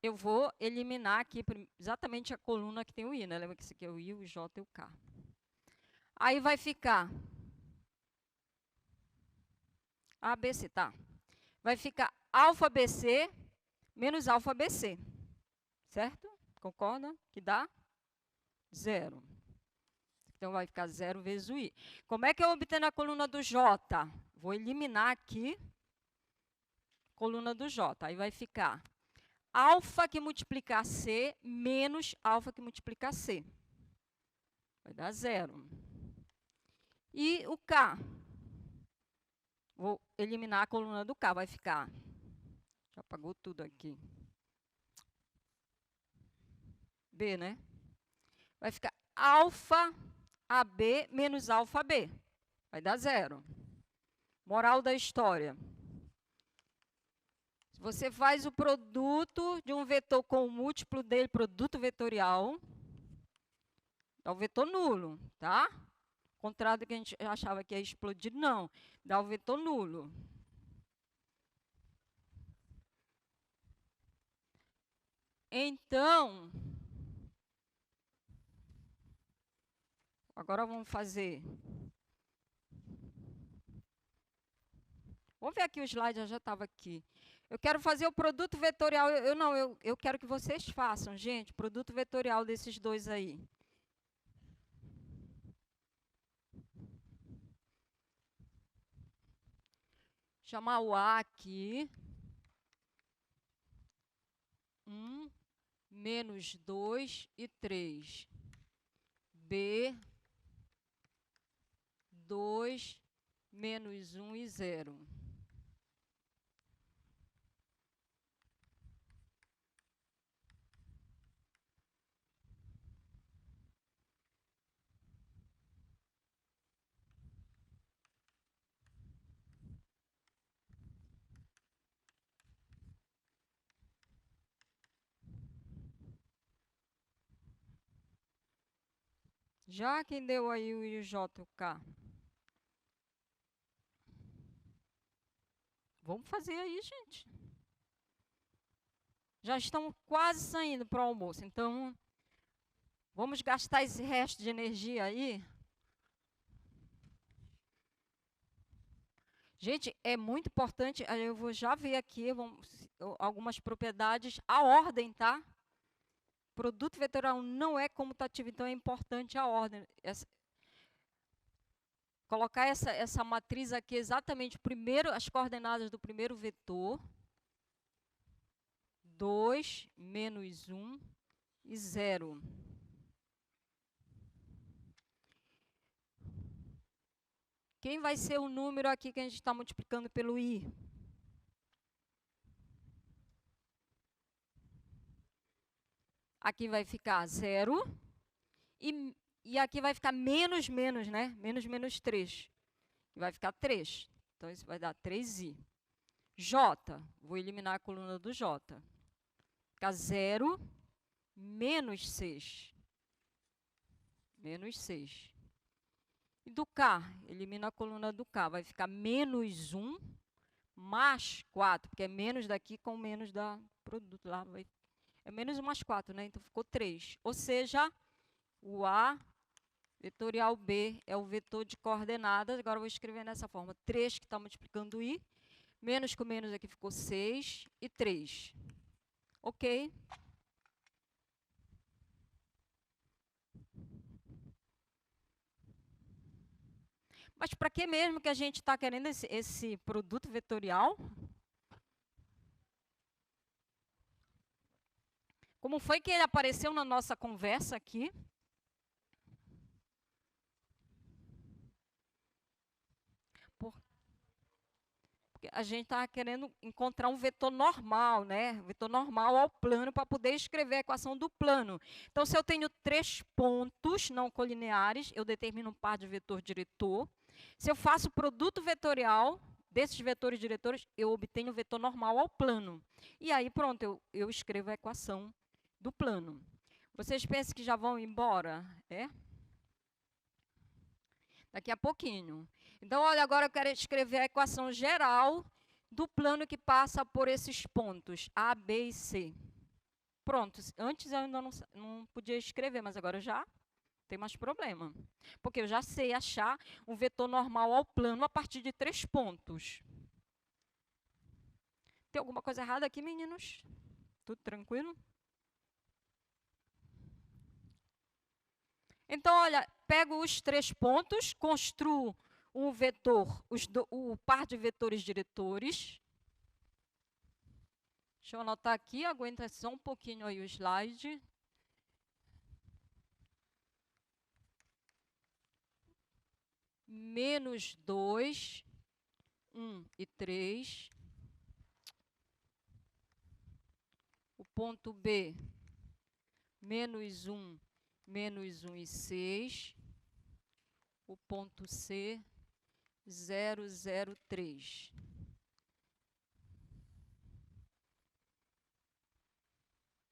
Eu vou eliminar aqui exatamente a coluna que tem o I, né? Lembra que isso aqui é o I, o J e o K. Aí vai ficar ABC, tá? Vai ficar alfa BC menos alfa BC, certo? Concorda? Que dá 0. Então, vai ficar 0 vezes o I. Como é que eu obtenho a coluna do J? Vou eliminar aqui a coluna do J. Aí vai ficar alfa que multiplica C menos alfa que multiplica C. Vai dar 0. E o K? Vou eliminar a coluna do K. Vai ficar... Já apagou tudo aqui. B, né? Vai ficar alfa AB menos alfa B. Vai dar 0. Moral da história. Se você faz o produto de um vetor com o múltiplo dele, produto vetorial, dá o vetor nulo, tá? Ao contrário do que a gente achava que ia explodir, não. Dá o vetor nulo. Então, agora vamos fazer Vamos ver aqui o slide, já estava aqui. Eu quero fazer o produto vetorial. Eu quero que vocês façam, gente, produto vetorial desses dois aí. Chamar o A aqui. 1, menos 2 e 3. B, 2, menos 1 e 0. Já quem deu aí o I, o J, o K? Vamos fazer aí, gente. Já estamos quase saindo para o almoço, então vamos gastar esse resto de energia aí. Gente, é muito importante, eu vou já ver aqui algumas propriedades, a ordem, tá? Produto vetorial não é comutativo, então é importante a ordem. Colocar essa matriz aqui exatamente primeiro, as coordenadas do primeiro vetor. 2, menos 1 e 0. Quem vai ser o número aqui que a gente está multiplicando pelo I? Aqui vai ficar 0. E aqui vai ficar menos, né? Menos 3. Vai ficar 3. Então, isso vai dar 3i. J, vou eliminar a coluna do J. Fica 0, menos 6. Menos 6. E do K, elimina a coluna do K. Vai ficar menos 1 mais 4, porque é menos daqui com menos da produto lá. É menos 1 mais 4, né? Então, ficou 3. Ou seja, o A vetorial B é o vetor de coordenadas. Agora, eu vou escrever nessa forma. 3, que está multiplicando I. Menos com menos aqui ficou 6 e 3. Ok? Mas para que mesmo que a gente está querendo esse produto vetorial? Como foi que ele apareceu na nossa conversa aqui? Porque a gente está querendo encontrar um vetor normal, né? Vetor normal ao plano para poder escrever a equação do plano. Então, se eu tenho 3 pontos não colineares, eu determino um par de vetor diretor. Se eu faço produto vetorial desses vetores diretores, eu obtenho o vetor normal ao plano. E aí, pronto, eu escrevo a equação do plano. Vocês pensam que já vão embora? É? Daqui a pouquinho. Então, olha, agora eu quero escrever a equação geral do plano que passa por esses pontos, A, B e C. Pronto, antes eu ainda não podia escrever, mas agora já tem mais problema. Porque eu já sei achar um vetor normal ao plano a partir de 3 pontos. Tem alguma coisa errada aqui, meninos? Tudo tranquilo? Então, olha, pego os 3 pontos, construo um vetor, o par de vetores diretores. Deixa eu anotar aqui, aguenta só um pouquinho aí o slide. Menos 2, 1 e 3. O ponto B, menos 1 e 6. O ponto C, 0, 0, 3.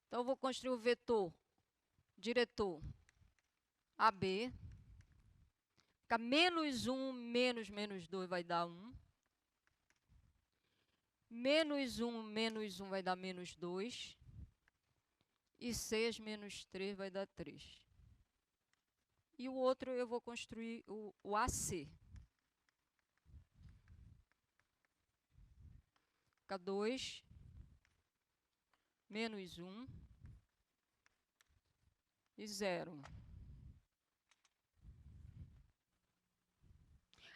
Então, eu vou construir o vetor diretor AB. Fica menos 1 menos 2 vai dar 1. Menos 1 vai dar menos 2. E 6 menos 3 vai dar 3. E o outro eu vou construir o AC. fica 2 menos 1 e 0.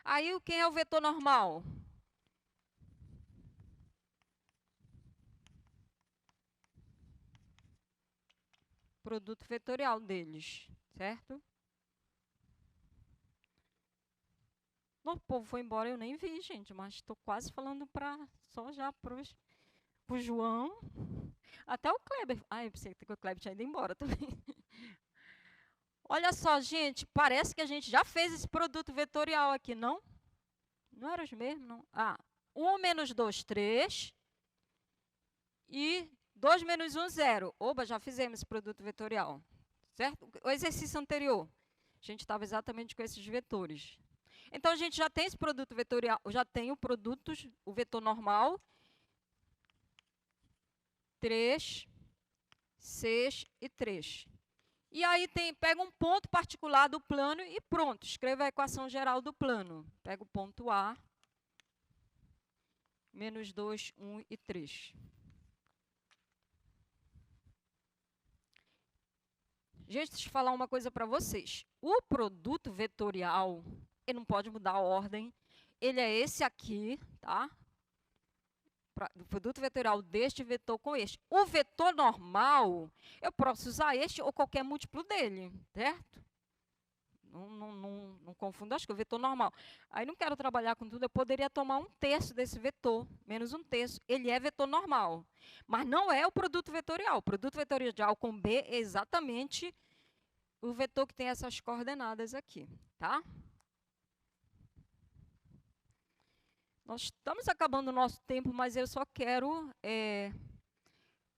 Aí, quem é o vetor normal? Produto vetorial deles, certo? O povo foi embora, eu nem vi, gente, mas estou quase falando só já para o João. Até o Kleber. Eu pensei que o Kleber tinha ido embora também. Olha só, gente, parece que a gente já fez esse produto vetorial aqui, não? Não era os mesmos, não? 1 menos 2, 3. E 2 menos 1, 0. Oba, já fizemos esse produto vetorial. Certo? O exercício anterior, a gente estava exatamente com esses vetores. Então, a gente já tem esse produto vetorial, já tem o vetor normal, 3, 6 e 3. E aí, pega um ponto particular do plano e pronto, escreva a equação geral do plano. Pega o ponto A, menos 2, 1 e 3. Gente, deixa eu falar uma coisa para vocês. O produto vetorial, ele não pode mudar a ordem. Ele é esse aqui, tá? O produto vetorial deste vetor com este. O vetor normal, eu posso usar este ou qualquer múltiplo dele, certo? Não confunda, acho que o vetor normal. Aí não quero trabalhar com tudo, eu poderia tomar 1/3 desse vetor, menos 1/3. Ele é vetor normal, mas não é o produto vetorial. O produto vetorial com B é exatamente o vetor que tem essas coordenadas aqui, tá? Nós estamos acabando o nosso tempo, mas eu só quero,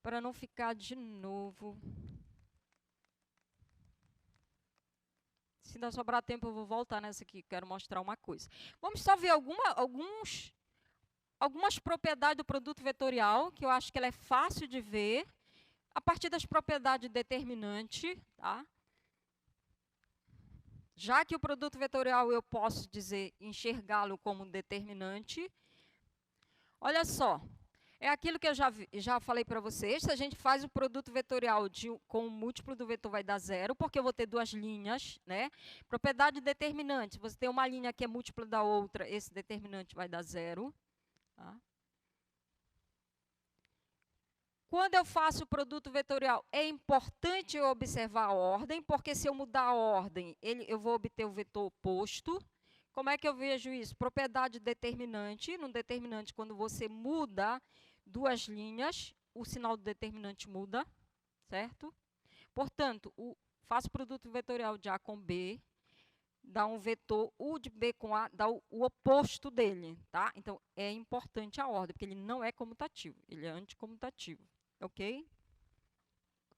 para não ficar de novo... Se ainda sobrar tempo, eu vou voltar nessa aqui, quero mostrar uma coisa. Vamos só ver algumas propriedades do produto vetorial, que eu acho que ela é fácil de ver, a partir das propriedades determinante, tá? Já que o produto vetorial eu posso dizer, enxergá-lo como determinante. Olha só, é aquilo que eu já falei para vocês. Se a gente faz o produto vetorial com o múltiplo do vetor, vai dar 0, porque eu vou ter duas linhas, né? Propriedade determinante, você tem uma linha que é múltipla da outra, esse determinante vai dar 0. Tá? Quando eu faço o produto vetorial, é importante eu observar a ordem, porque se eu mudar a ordem, eu vou obter o vetor oposto. Como é que eu vejo isso? Propriedade determinante. No determinante, quando você muda duas linhas, o sinal do determinante muda, certo? Portanto, faço produto vetorial de A com B, dá um vetor, o de B com A dá o oposto dele, tá? Então, é importante a ordem, porque ele não é comutativo, ele é anticomutativo, ok?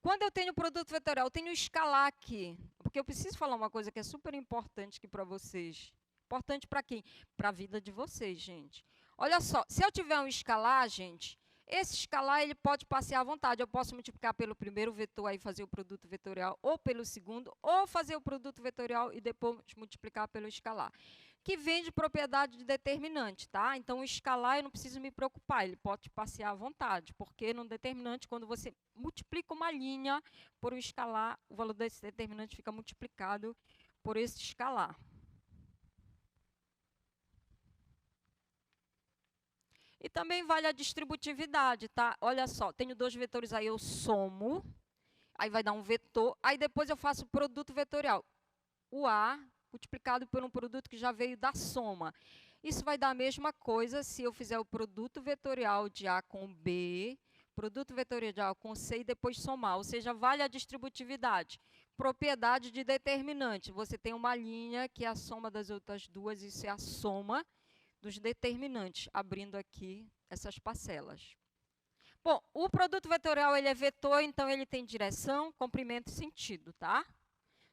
Quando eu tenho produto vetorial, eu tenho o escalar aqui, porque eu preciso falar uma coisa que é super importante aqui para vocês. Importante para quem? Para a vida de vocês, gente. Olha só, se eu tiver um escalar, gente, esse escalar ele pode passear à vontade. Eu posso multiplicar pelo primeiro vetor e fazer o produto vetorial, ou pelo segundo, ou fazer o produto vetorial e depois multiplicar pelo escalar. Que vem de propriedade de determinante, tá? Então, o escalar eu não preciso me preocupar, ele pode passear à vontade, porque no determinante, quando você multiplica uma linha por um escalar, o valor desse determinante fica multiplicado por esse escalar. E também vale a distributividade, tá? Olha só, tenho dois vetores aí, eu somo, aí vai dar um vetor, aí depois eu faço o produto vetorial. O A multiplicado por um produto que já veio da soma. Isso vai dar a mesma coisa se eu fizer o produto vetorial de A com B, produto vetorial de A com C e depois somar, ou seja, vale a distributividade. Propriedade de determinante, você tem uma linha que é a soma das outras duas, isso é a soma dos determinantes, abrindo aqui essas parcelas. Bom, o produto vetorial ele é vetor, então ele tem direção, comprimento e sentido, tá?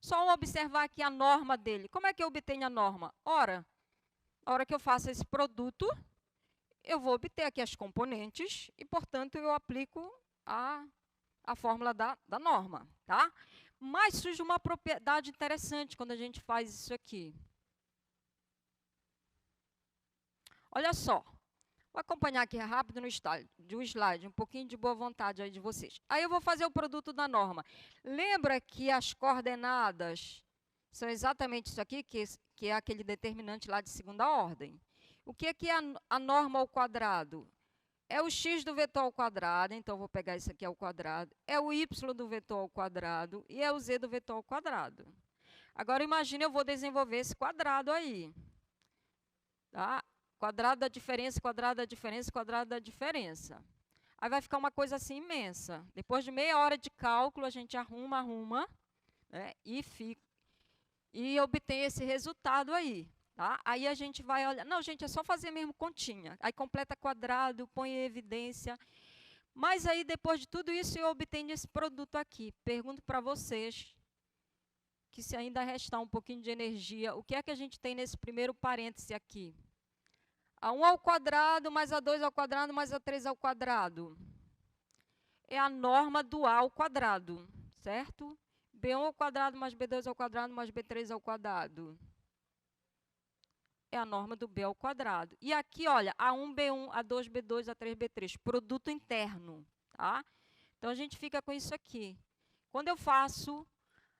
Só observar aqui a norma dele. Como é que eu obtenho a norma? Ora, na hora que eu faço esse produto, eu vou obter aqui as componentes e, portanto, eu aplico a fórmula da norma, tá? Mas surge uma propriedade interessante quando a gente faz isso aqui. Olha só, Vou acompanhar aqui rápido no slide, um pouquinho de boa vontade aí de vocês. Aí eu vou fazer o produto da norma. Lembra que as coordenadas são exatamente isso aqui, que é aquele determinante lá de segunda ordem. O que é a norma ao quadrado? É o x do vetor ao quadrado, então eu vou pegar isso aqui ao quadrado. É o y do vetor ao quadrado e é o z do vetor ao quadrado. Agora, imagine eu vou desenvolver esse quadrado aí. Tá? Quadrado da diferença, quadrado da diferença, quadrado da diferença. Aí vai ficar uma coisa assim imensa. Depois de meia hora de cálculo, a gente arruma, né, e obtém esse resultado aí. Tá? Aí a gente vai olhar. Não, gente, é só fazer mesmo continha. Aí completa quadrado, põe em evidência. Mas aí, depois de tudo isso, eu obtenho esse produto aqui. Pergunto para vocês que se ainda restar um pouquinho de energia, o que é que a gente tem nesse primeiro parêntese aqui? A1 ao quadrado, mais A2 ao quadrado, mais A3 ao quadrado. É a norma do A ao quadrado, certo? B1 ao quadrado, mais B2 ao quadrado, mais B3 ao quadrado. É a norma do B ao quadrado. E aqui, olha, A1, B1, A2, B2, A3, B3, produto interno, tá? Então, a gente fica com isso aqui. Quando eu faço,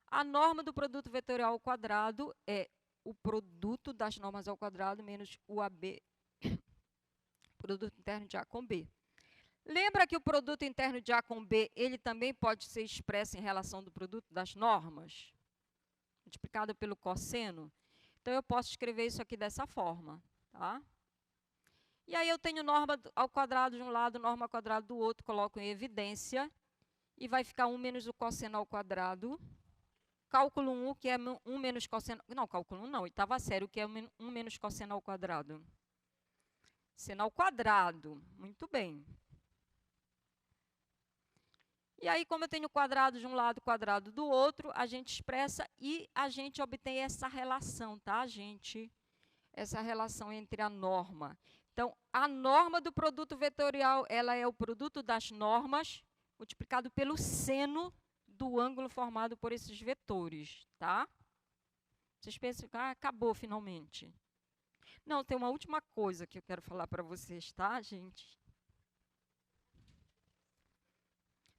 a norma do produto vetorial ao quadrado é o produto das normas ao quadrado menos o AB, produto interno de A com B. Lembra que o produto interno de A com B, ele também pode ser expresso em relação do produto das normas, multiplicado pelo cosseno? Então, eu posso escrever isso aqui dessa forma, tá? E aí, eu tenho norma ao quadrado de um lado, norma ao quadrado do outro, coloco em evidência, e vai ficar 1 menos o cosseno ao quadrado. Cálculo 1, que é 1 menos cosseno... Não, cálculo 1 não, oitava série, o que é 1 menos cosseno ao quadrado? Seno ao quadrado, muito bem. E aí, como eu tenho quadrado de um lado, quadrado do outro, a gente expressa e a gente obtém essa relação, tá, gente? Essa relação entre a norma. Então, a norma do produto vetorial, ela é o produto das normas multiplicado pelo seno do ângulo formado por esses vetores, tá? Vocês pensam que acabou finalmente. Não, tem uma última coisa que eu quero falar para vocês, tá, gente?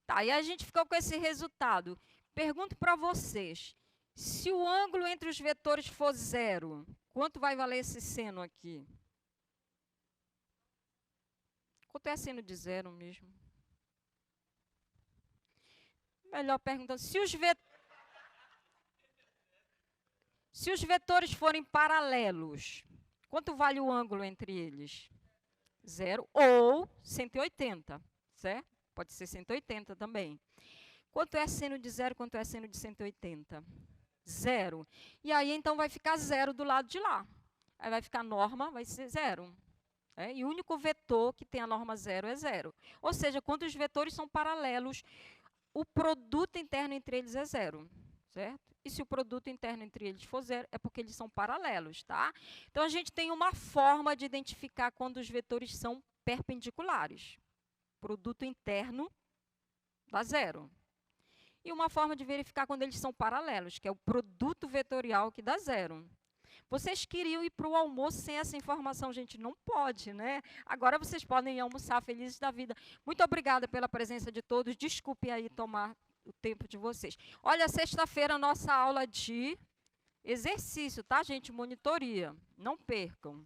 Tá, e a gente ficou com esse resultado. Pergunto para vocês, se o ângulo entre os vetores for zero, quanto vai valer esse seno aqui? Quanto é seno de zero mesmo? Melhor perguntando, se os vetores forem paralelos, quanto vale o ângulo entre eles? Zero ou 180, certo? Pode ser 180 também. Quanto é seno de zero, quanto é seno de 180? Zero. E aí, então, vai ficar zero do lado de lá. Aí vai ficar norma, vai ser zero. E o único vetor que tem a norma zero é zero. Ou seja, quando os vetores são paralelos, o produto interno entre eles é zero, certo? E se o produto interno entre eles for zero, é porque eles são paralelos, tá? Então, a gente tem uma forma de identificar quando os vetores são perpendiculares. Produto interno dá zero. E uma forma de verificar quando eles são paralelos, que é o produto vetorial que dá zero. Vocês queriam ir para o almoço sem essa informação, gente? Não pode, né? Agora vocês podem almoçar felizes da vida. Muito obrigada pela presença de todos. Desculpe aí tomar o tempo de vocês. Olha, sexta-feira, nossa aula de exercício, tá, gente? Monitoria. Não percam.